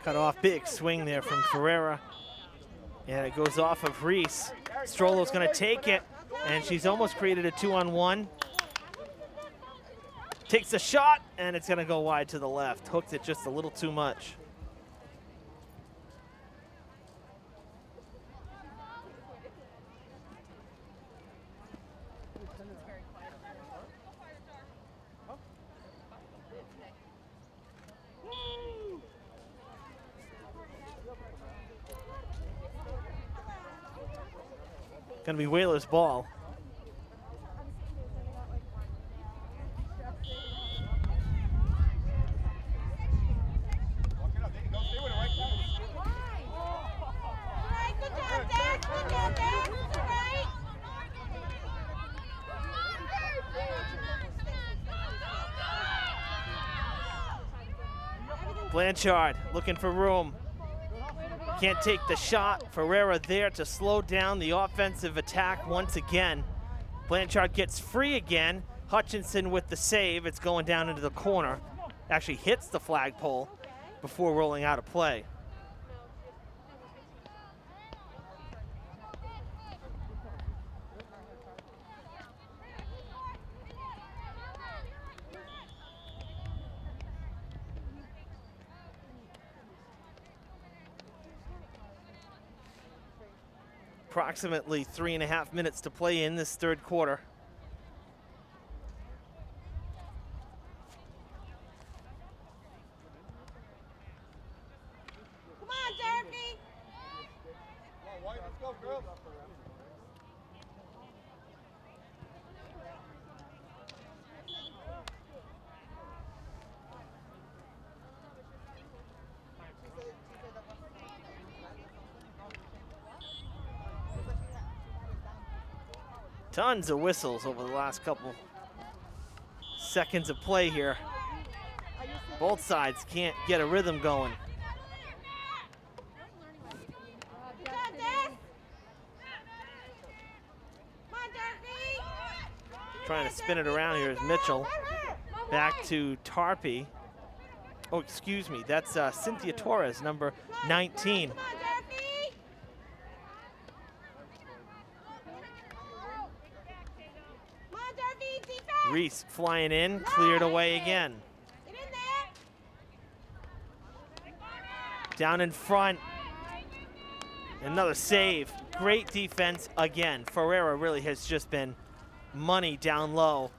Cut off, big swing there from Ferreira. And it goes off of Reese. Strollo's gonna take it, and she's almost created a 2-on-1. Takes a shot, and it's gonna go wide to the left. Hooked it just a little too much. Gonna be Whalers' ball. Blanchard looking for room. Can't take the shot. Ferreira there to slow down the offensive attack once again. Blanchard gets free again. Hutchinson with the save. It's going down into the corner. Actually hits the flagpole before rolling out of play. Approximately 3.5 minutes to play in this third quarter. Come on, Durfee. Let's go, girls. Tons of whistles over the last couple seconds of play here. Both sides can't get a rhythm going. You got this. Come on, Durfee. Trying to spin it around here is Mitchell. Back to Tarpey. Oh, excuse me, that's Cynthia Torres, number 19. Come on, Durfee. Come on, Durfee, defense. Reese flying in, cleared away again. Get in there. Down in front. Another save. Great defense again. Ferreira really has just been money down low,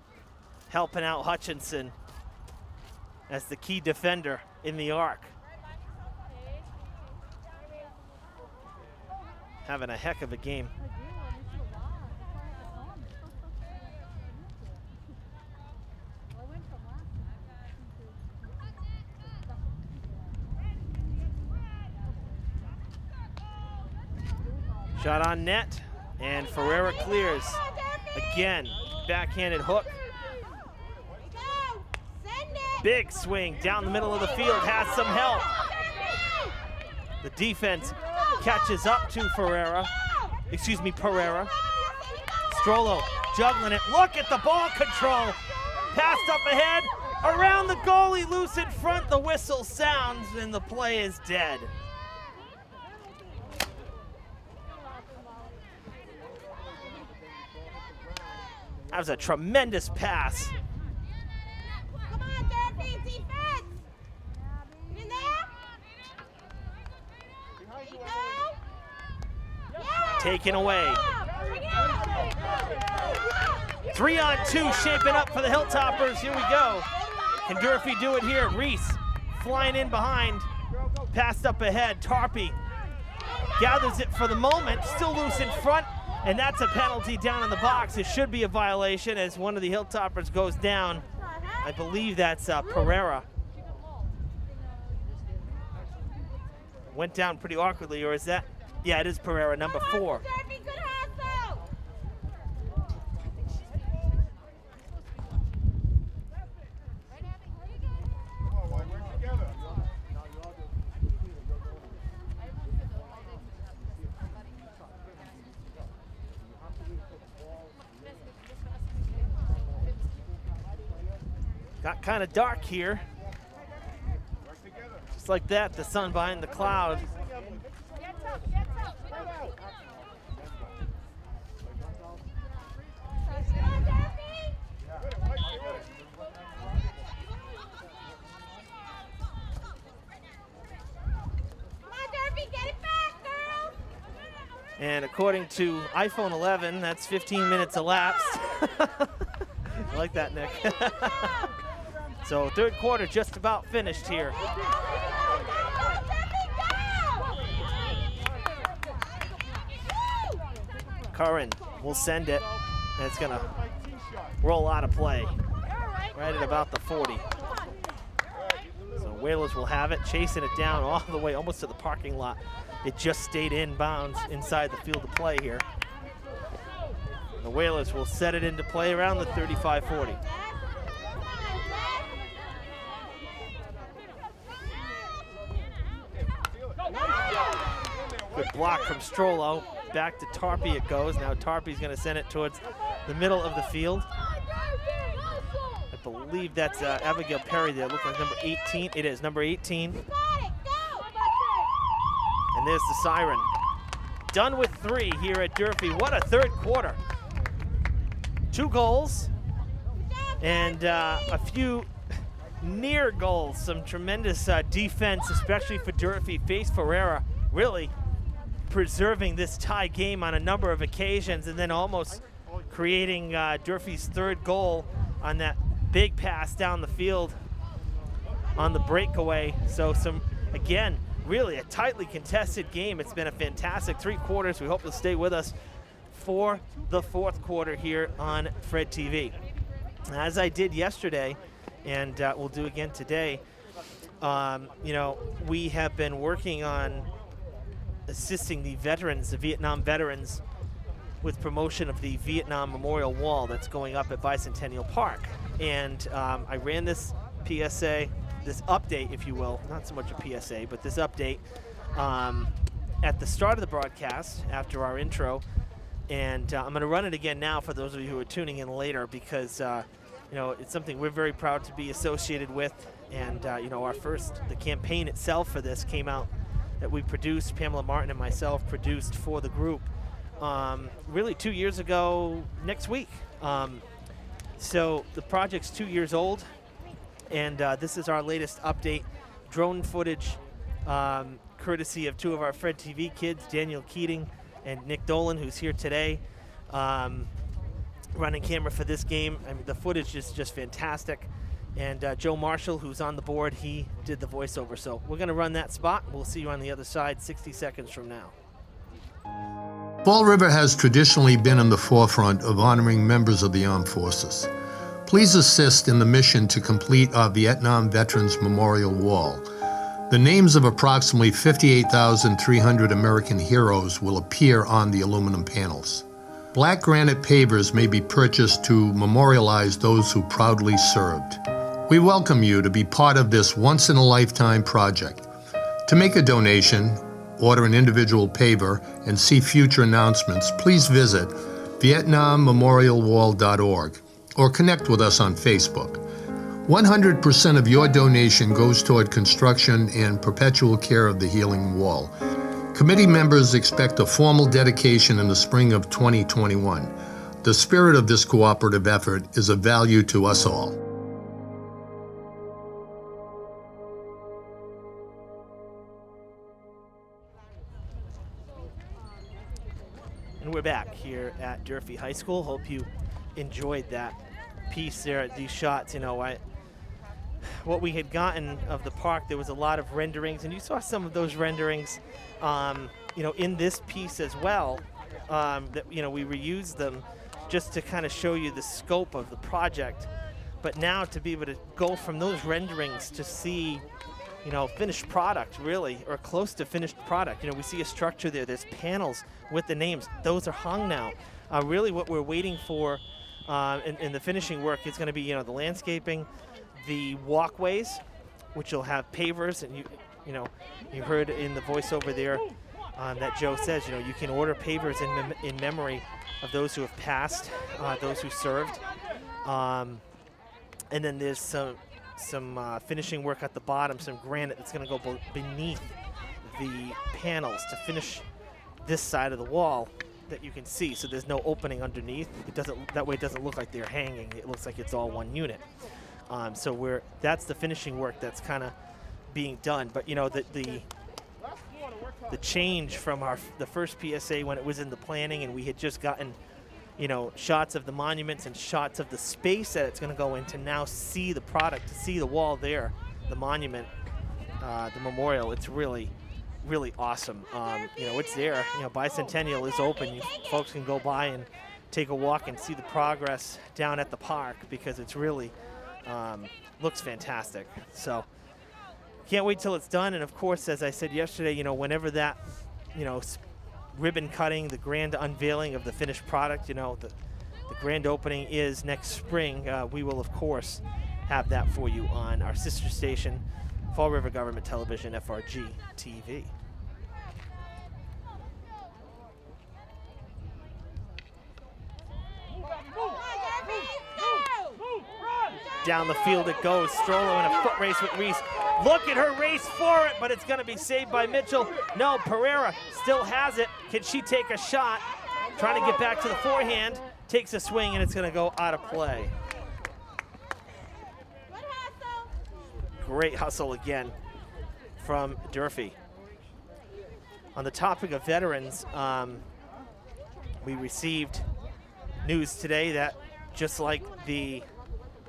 helping out Hutchinson as the key defender in the arc. Having a heck of a game. Shot on net, and Ferreira clears. Again, backhanded hook. Go. Send it. Big swing down the middle of the field, has some help. The defense catches up to Pereira. Strollo juggling it. Look at the ball control. Passed up ahead, around the goalie, loose in front. The whistle sounds, and the play is dead. That was a tremendous pass. Come on, Durfee, defense. Get in there. Go. Yeah. Taken away. Bring it up. 3-on-2 shaping up for the Hilltoppers. Here we go. Can Durfee do it here? Reese flying in behind. Passed up ahead. Tarpey gathers it for the moment. Still loose in front. And that's a penalty down in the box. It should be a violation as one of the Hilltoppers goes down. I believe that's Pereira. Went down pretty awkwardly, or is that? Yeah, it is Pereira, number 4. Durfee, good hustle. We're together. Got kind of dark here. Just like that, the sun behind the cloud. And according to iPhone 11, that's 15 minutes elapsed. I like that, Nick. So third quarter just about finished here. Curran will send it, and it's gonna roll out of play right at about the 40. So Whalers will have it, chasing it down all the way almost to the parking lot. It just stayed in bounds inside the field of play here. The Whalers will set it into play around the 35-40. Good block from Strollo. Back to Tarpey it goes. Now Tarpey's going to send it towards the middle of the field. I believe that's Abigail Perry there. Looks like number 18. It is number 18. And there's the siren. Done with 3 here at Durfee. What a third quarter. 2 goals and a few near goals. Some tremendous defense, especially for Durfee. Face Ferreira really preserving this tie game on a number of occasions, and then almost creating Durfee's third goal on that big pass down the field on the breakaway. So again, really a tightly contested game. It's been a fantastic 3 quarters. We hope you'll stay with us for the fourth quarter here on Fred TV. As I did yesterday, and we'll do again today, you know, we have been working on assisting the veterans, the Vietnam veterans, with promotion of the Vietnam Memorial Wall that's going up at Bicentennial Park. And I ran this PSA, this update, if you will, not so much a PSA, but this update at the start of the broadcast after our intro. And I'm going to run it again now for those of you who are tuning in later, because you know, it's something we're very proud to be associated with. And you know, the campaign itself for this came out that we produced, Pamela Martin and myself produced for the group really 2 years ago next week. So the project's 2 years old, and this is our latest update. Drone footage courtesy of 2 of our Fred TV kids, Daniel Keating and Nick Dolan, who's here today, running camera for this game. I mean, the footage is just fantastic. And Joe Marshall, who's on the board, he did the voiceover. So we're going to run that spot. We'll see you on the other side 60 seconds from now. Fall River has traditionally been in the forefront of honoring members of the armed forces. Please assist in the mission to complete our Vietnam Veterans Memorial Wall. The names of approximately 58,300 American heroes will appear on the aluminum panels. Black granite pavers may be purchased to memorialize those who proudly served. We welcome you to be part of this once-in-a-lifetime project. To make a donation, order an individual paver, and see future announcements, please visit VietnamMemorialWall.org or connect with us on Facebook. 100% of your donation goes toward construction and perpetual care of the healing wall. Committee members expect a formal dedication in the spring of 2021. The spirit of this cooperative effort is of value to us all. And we're back here at Durfee High School. Hope you enjoyed that piece there, these shots. You know, what we had gotten of the park, there was a lot of renderings, and you saw some of those renderings, you know, in this piece as well. That, you know, we reused them just to kind of show you the scope of the project. But now to be able to go from those renderings to see, you know, finished product, really, or close to finished product. You know, we see a structure there. There's panels with the names. Those are hung now. Really what we're waiting for in the finishing work is going to be, you know, the landscaping, the walkways, which will have pavers. And, you know, you heard in the voiceover there that Joe says, you know, you can order pavers in memory of those who have passed, those who served. And then there's some finishing work at the bottom, some granite that's going to go beneath the panels to finish this side of the wall that you can see. So there's no opening underneath. It doesn't, that way it doesn't look like they're hanging. It looks like it's all one unit. So that's the finishing work that's kind of being done. But you know, the change from the first PSA when it was in the planning and we had just gotten, you know, shots of the monuments and shots of the space that it's going to go in, to now see the product, to see the wall there, the monument, the memorial. It's really, really awesome. You know, it's there. You know, Bicentennial is open. Folks can go by and take a walk and see the progress down at the park, because it's really looks fantastic. So can't wait till it's done. And of course, as I said yesterday, you know, whenever that, you know, ribbon cutting, the grand unveiling of the finished product, you know, the grand opening is next spring, we will of course have that for you on our sister station, Fall River Government Television, FRG TV. Down the field it goes. Strollo in a foot race with Reese. Look at her race for it, but it's going to be saved by Mitchell. No, Pereira still has it. Can she take a shot? Trying to get back to the forehand. Takes a swing, and it's going to go out of play. Great hustle again from Durfee. On the topic of veterans, we received news today that just like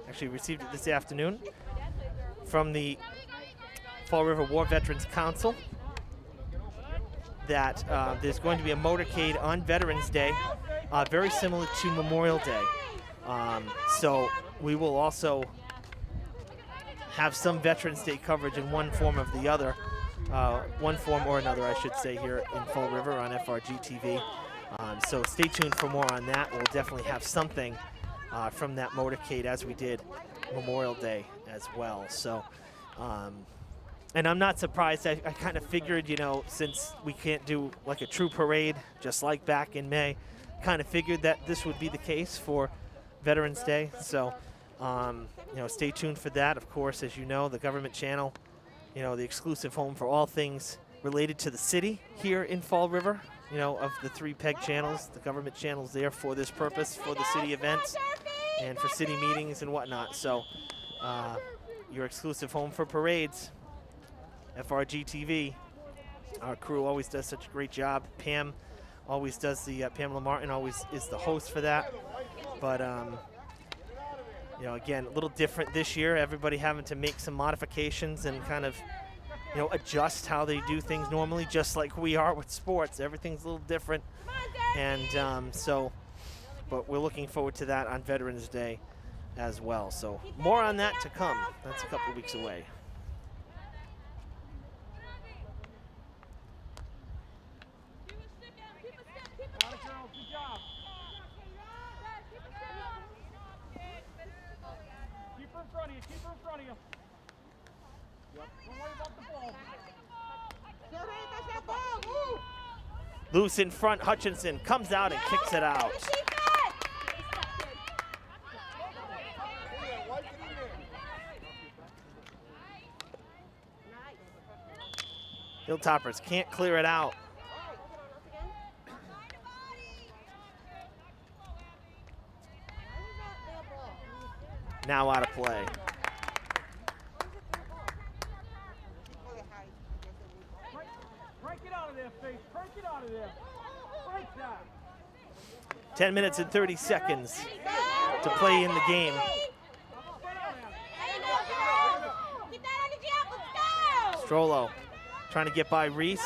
actually received it this afternoon from the Fall River War Veterans Council, that there's going to be a motorcade on Veterans Day, very similar to Memorial Day. So we will also have some Veterans Day coverage in one form or the other, one form or another, I should say, here in Fall River on FRG TV. So stay tuned for more on that. We'll definitely have something from that motorcade, as we did Memorial Day as well. So, and I'm not surprised. I kind of figured, you know, since we can't do like a true parade, just like back in May, kind of figured that this would be the case for Veterans Day. So, you know, stay tuned for that. Of course, as you know, the government channel, you know, the exclusive home for all things related to the city here in Fall River. You know, of the 3 PEG channels, the government channel's there for this purpose, for the city events and for city meetings and whatnot. So, your exclusive home for parades, FRG TV. Our crew always does such a great job. Pam always does the, Pamela Martin always is the host for that. But, you know, again, a little different this year. Everybody having to make some modifications and kind of, you know, adjust how they do things normally, just like we are with sports. Everything's a little different. And so, but we're looking forward to that on Veterans Day as well. So more on that to come. That's a couple of weeks away. Keep her in front of you. Keep her in front of you. Don't worry about the ball. Loose in front, Hutchinson comes out and kicks it out. Hilltoppers can't clear it out. Now out of play. Break it out of there, Faith. Break it out of there. Break that. 10 minutes and 30 seconds to play in the game. Strollo trying to get by Reese.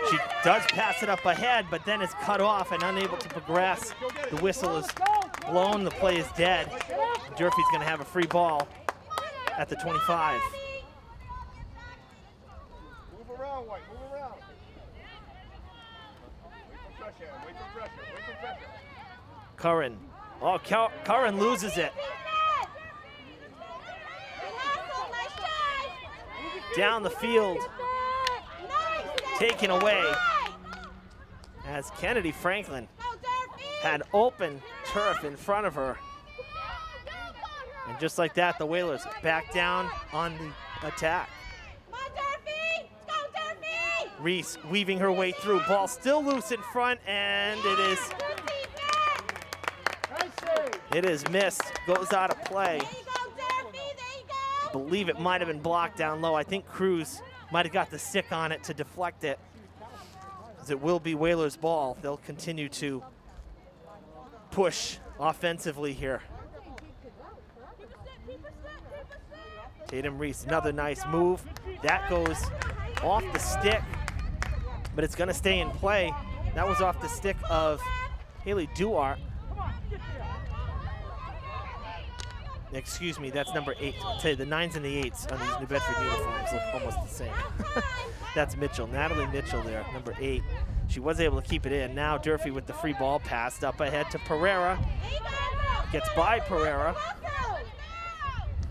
She does pass it up ahead, but then is cut off and unable to progress. The whistle is blown. The play is dead. Durfee's going to have a free ball at the 25. Move around, White. Move around. Wait for pressure. Wait for pressure. Wait for pressure. Curran. Oh, Curran loses it. Down the field. Taken away as Kennedy Franklin had open turf in front of her. And just like that, the Whalers back down on the attack. Come on, Durfee! Let's go, Durfee! Reese weaving her way through. Ball still loose in front, and it is missed. Goes out of play. There you go, Durfee! There you I go! believe it might have been blocked down low. I think Cruz might have got the stick on it to deflect it, as it will be Whalers' ball. They'll continue to push offensively here. Tatum Reese, another nice move. That goes off the stick, but it's gonna stay in play. That was off the stick of Haley Duart. Excuse me, that's number 8. I'll tell you, the 9s and the 8s on these New Bedford uniforms look almost the same. That's Mitchell, Natalie Mitchell there, number 8. She was able to keep it in. Now Durfee with the free ball, passed up ahead to Pereira. Gets by Pereira,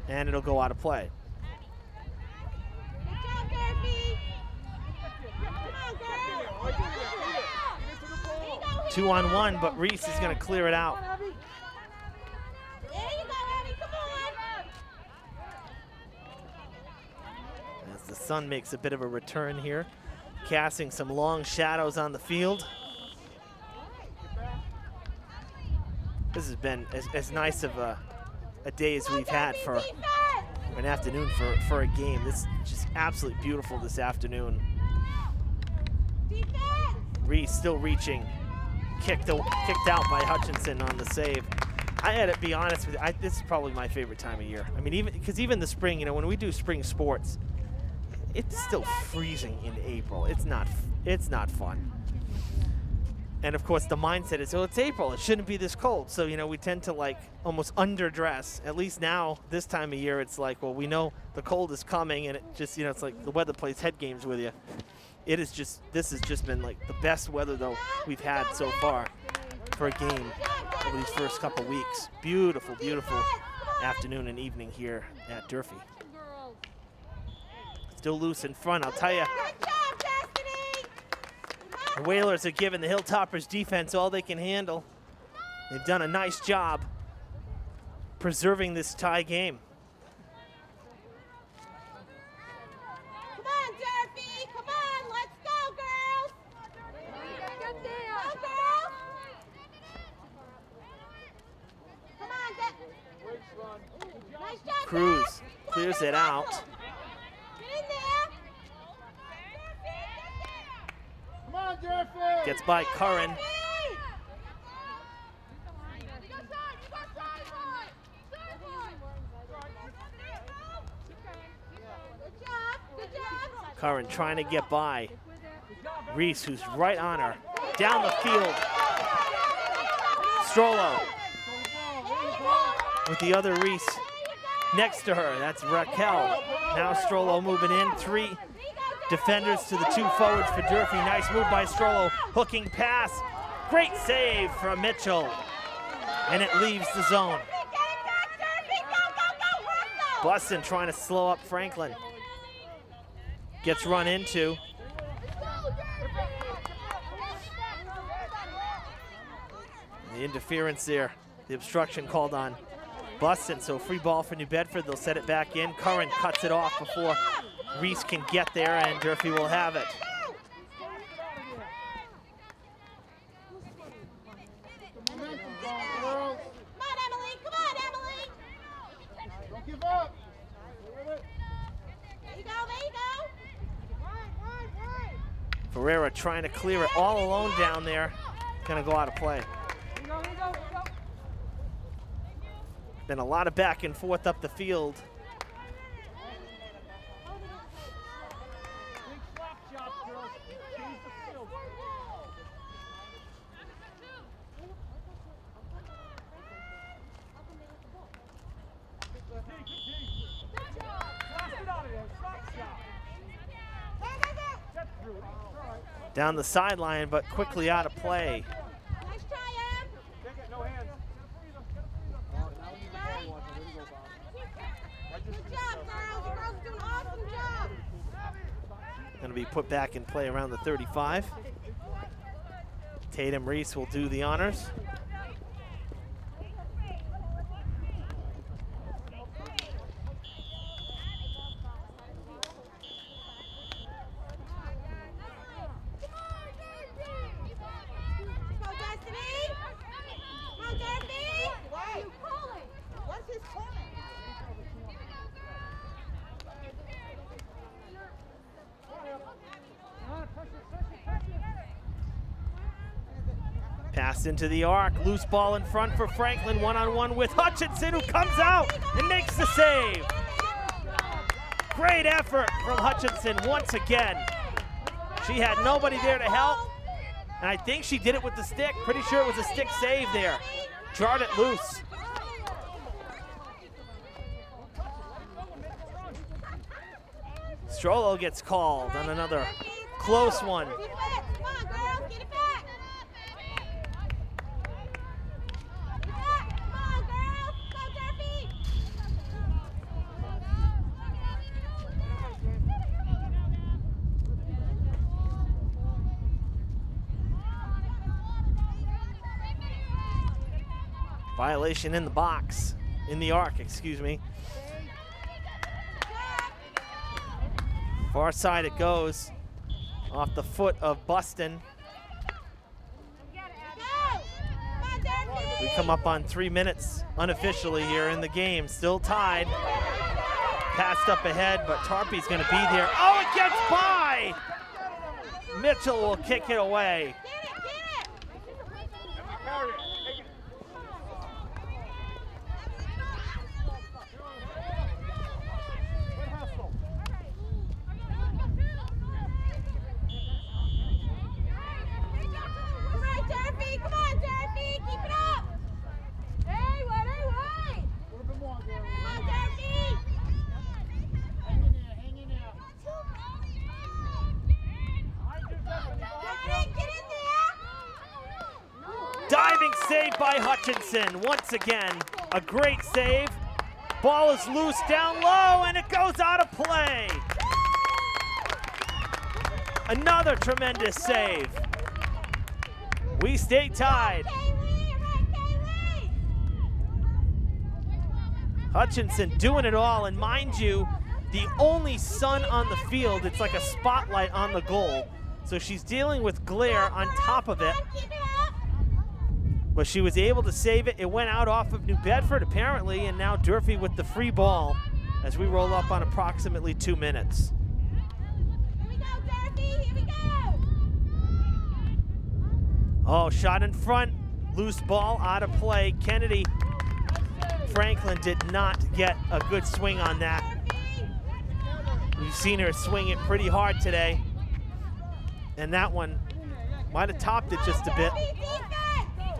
and it'll go out of play. Good job, Durfee! Come on, girl! 2-on-1, but Reese is gonna clear it out. There you go, Abby, come on! As the sun makes a bit of a return here, casting some long shadows on the field. This has been as nice of a day as we've had for an afternoon for a game. This is just absolutely beautiful this afternoon. Defense! Reese still reaching, kicked out by Hutchinson on the save. I had to be honest with you, this is probably my favorite time of year. I mean, even the spring, you know, when we do spring sports, it's still freezing in April. It's not fun. And of course the mindset is, oh, it's April, it shouldn't be this cold. So, you know, we tend to like almost underdress. At least now, this time of year, it's like, well, we know the cold is coming, and it just, you know, it's like the weather plays head games with you. This has just been like the best weather though we've had so far for a game over these first couple weeks. Beautiful, beautiful afternoon and evening here at Durfee. Still loose in front, I'll tell you. Good job, Destiny! The Whalers are giving the Hilltoppers defense all they can handle. They've done a nice job preserving this tie game. Come on, Durfee! Come on, let's go, girls! Go, girls! Come on, nice job, Cruz Dad. clears it out. Get in there! Come on, Durfee! Gets by Curran. Durfee! Good job, good job. Curran trying to get by Reese, who's right on her. Down the field. Strollo with the other Reese next to her. That's Raquel. Now Strollo moving in. 3 defenders to the 2 forwards for Durfee. Nice move by Strollo. Hooking pass. Great save from Mitchell. And it leaves the zone. Bussin trying to slow up Franklin. Gets run into. The interference there. The obstruction called on Bussin. So free ball for New Bedford. They'll set it back in. Curran cuts it off before Reese can get there, and Durfee will have it. Come on, Emily. Come on, Emily. Don't give up. There you go. There you go. Ferreira trying to clear it all alone down there. Gonna go out of play. Been a lot of back and forth up the field. Big slap chop, girls. Change the field. Blast it out of there. Slap chop. Get through it. All right. Down the sideline, but quickly out of play. Nice try, Em. No hands. Good job, girls. You girls are doing an awesome job. Gonna be put back in play around the 35. Tatum Reese will do the honors. Pass into the arc, loose ball in front for Franklin, one-on-one with Hutchinson, who comes out and makes the save. Great effort from Hutchinson once again. She had nobody there to help, and I think she did it with the stick. Pretty sure it was a stick save there. Jarred it loose. Strollo gets called on another close one. Come on, girls, get it back. Come on, girls. Go, Durfee. Violation in the box, in the arc, excuse me. Far side it goes, off the foot of Buston. We come up on 3 minutes unofficially here in the game, still tied. Passed up ahead, but Tarpey's gonna be there. Oh, it gets by! Mitchell will kick it away. Carry it. Take it. Good hustle. All right, Durfee. Come on, Durfee. Keep it up. Hey, wait. A little bit more, girl. Come on, Durfee. Hang in there, hang in there. Durfee, get in there. Diving save by Hutchinson. Once again, a great save. Ball is loose down low, and it goes out of play. Another tremendous save. We stay tied. Kaylee, all right, Kaylee. Hutchinson doing it all, and mind you, the only sun on the field, it's like a spotlight on the goal. So she's dealing with glare on top of it, Keep it up. but she was able to save it. It went out off of New Bedford apparently, and now Durfee with the free ball as we roll up on approximately 2 minutes. Here we go, Durfee. Here we go. Oh, shot in front, loose ball out of play. Kennedy Franklin did not get a good swing on that. Durfee. We've seen her swing it pretty hard today, and that one might have topped it just a bit. Durfee, defense.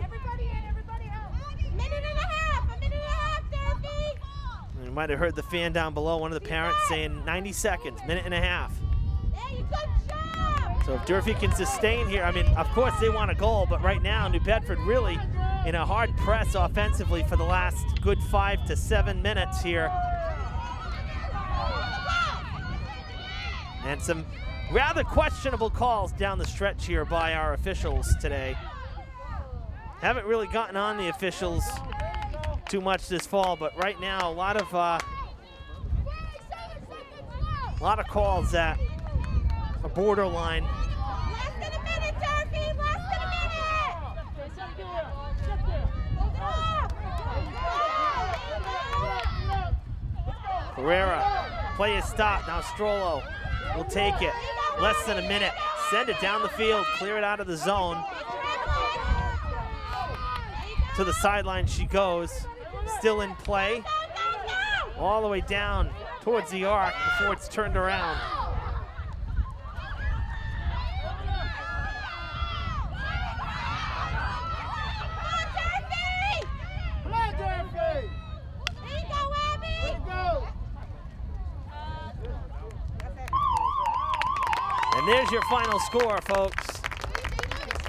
Everybody in, everybody out. A minute and a half, Durfee. You might have heard the fan down below, one of the parents saying 90 seconds, minute and a half. There you go, job. So if Durfee can sustain here, I mean, of course they want a goal, but right now New Bedford really in a hard press offensively for the last good 5 to 7 minutes here. And some rather questionable calls down the stretch here by our officials today. Haven't really gotten on the officials too much this fall, but right now a lot of calls that are borderline. Less than a minute, Durfee. Less than a minute. Pereira, play is stopped. Now Strollo will take it. Less than a minute. Send it down the field, clear it out of the zone. To the sideline she goes. Still in play. All the way down towards the arc before it's turned around. Come on, Durfee. There you go, Abby. Let's go. And there's your final score, folks.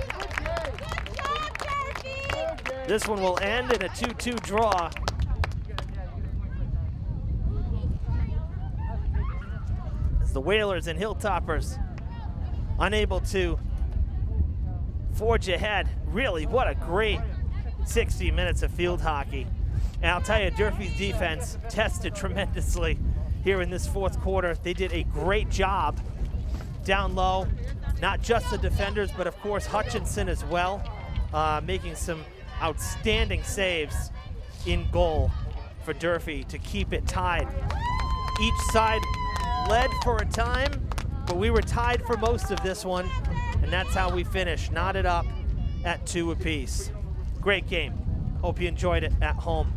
Good job, Durfee. This one will end in a 2-2 draw. As the Whalers and Hilltoppers unable to forge ahead. Really, what a great 60 minutes of field hockey. And I'll tell you, Durfee's defense tested tremendously here in this fourth quarter. They did a great job down low. Not just the defenders, but of course Hutchinson as well, making some outstanding saves in goal for Durfee to keep it tied. Each side led for a time, but we were tied for most of this one, and that's how we finished. Knotted up at 2 apiece. Great game. Hope you enjoyed it at home.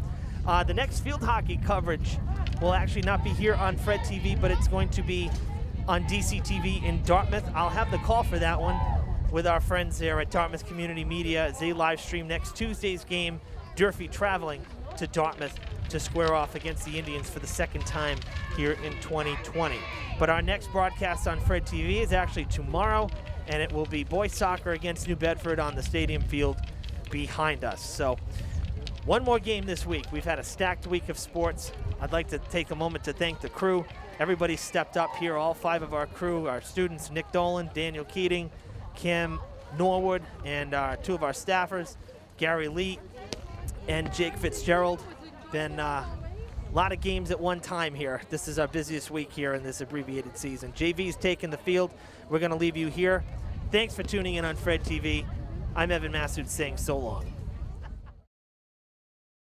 The next field hockey coverage will actually not be here on Fred TV, but it's going to be on DC TV in Dartmouth. I'll have the call for that one with our friends there at Dartmouth Community Media as they live stream next Tuesday's game. Durfee traveling to Dartmouth to square off against the Indians for the second time here in 2020. But our next broadcast on Fred TV is actually tomorrow, and it will be boys soccer against New Bedford on the stadium field behind us. So one more game this week. We've had a stacked week of sports. I'd like to take a moment to thank the crew. Everybody stepped up here, all 5 of our crew, our students, Nick Dolan, Daniel Keating, Kim Norwood, and 2 of our staffers, Gary Lee and Jake Fitzgerald. Been a lot of games at one time here. This is our busiest week here in this abbreviated season. JV's taking the field. We're going to leave you here. Thanks for tuning in on Fred TV. I'm Evan Massoud saying so long.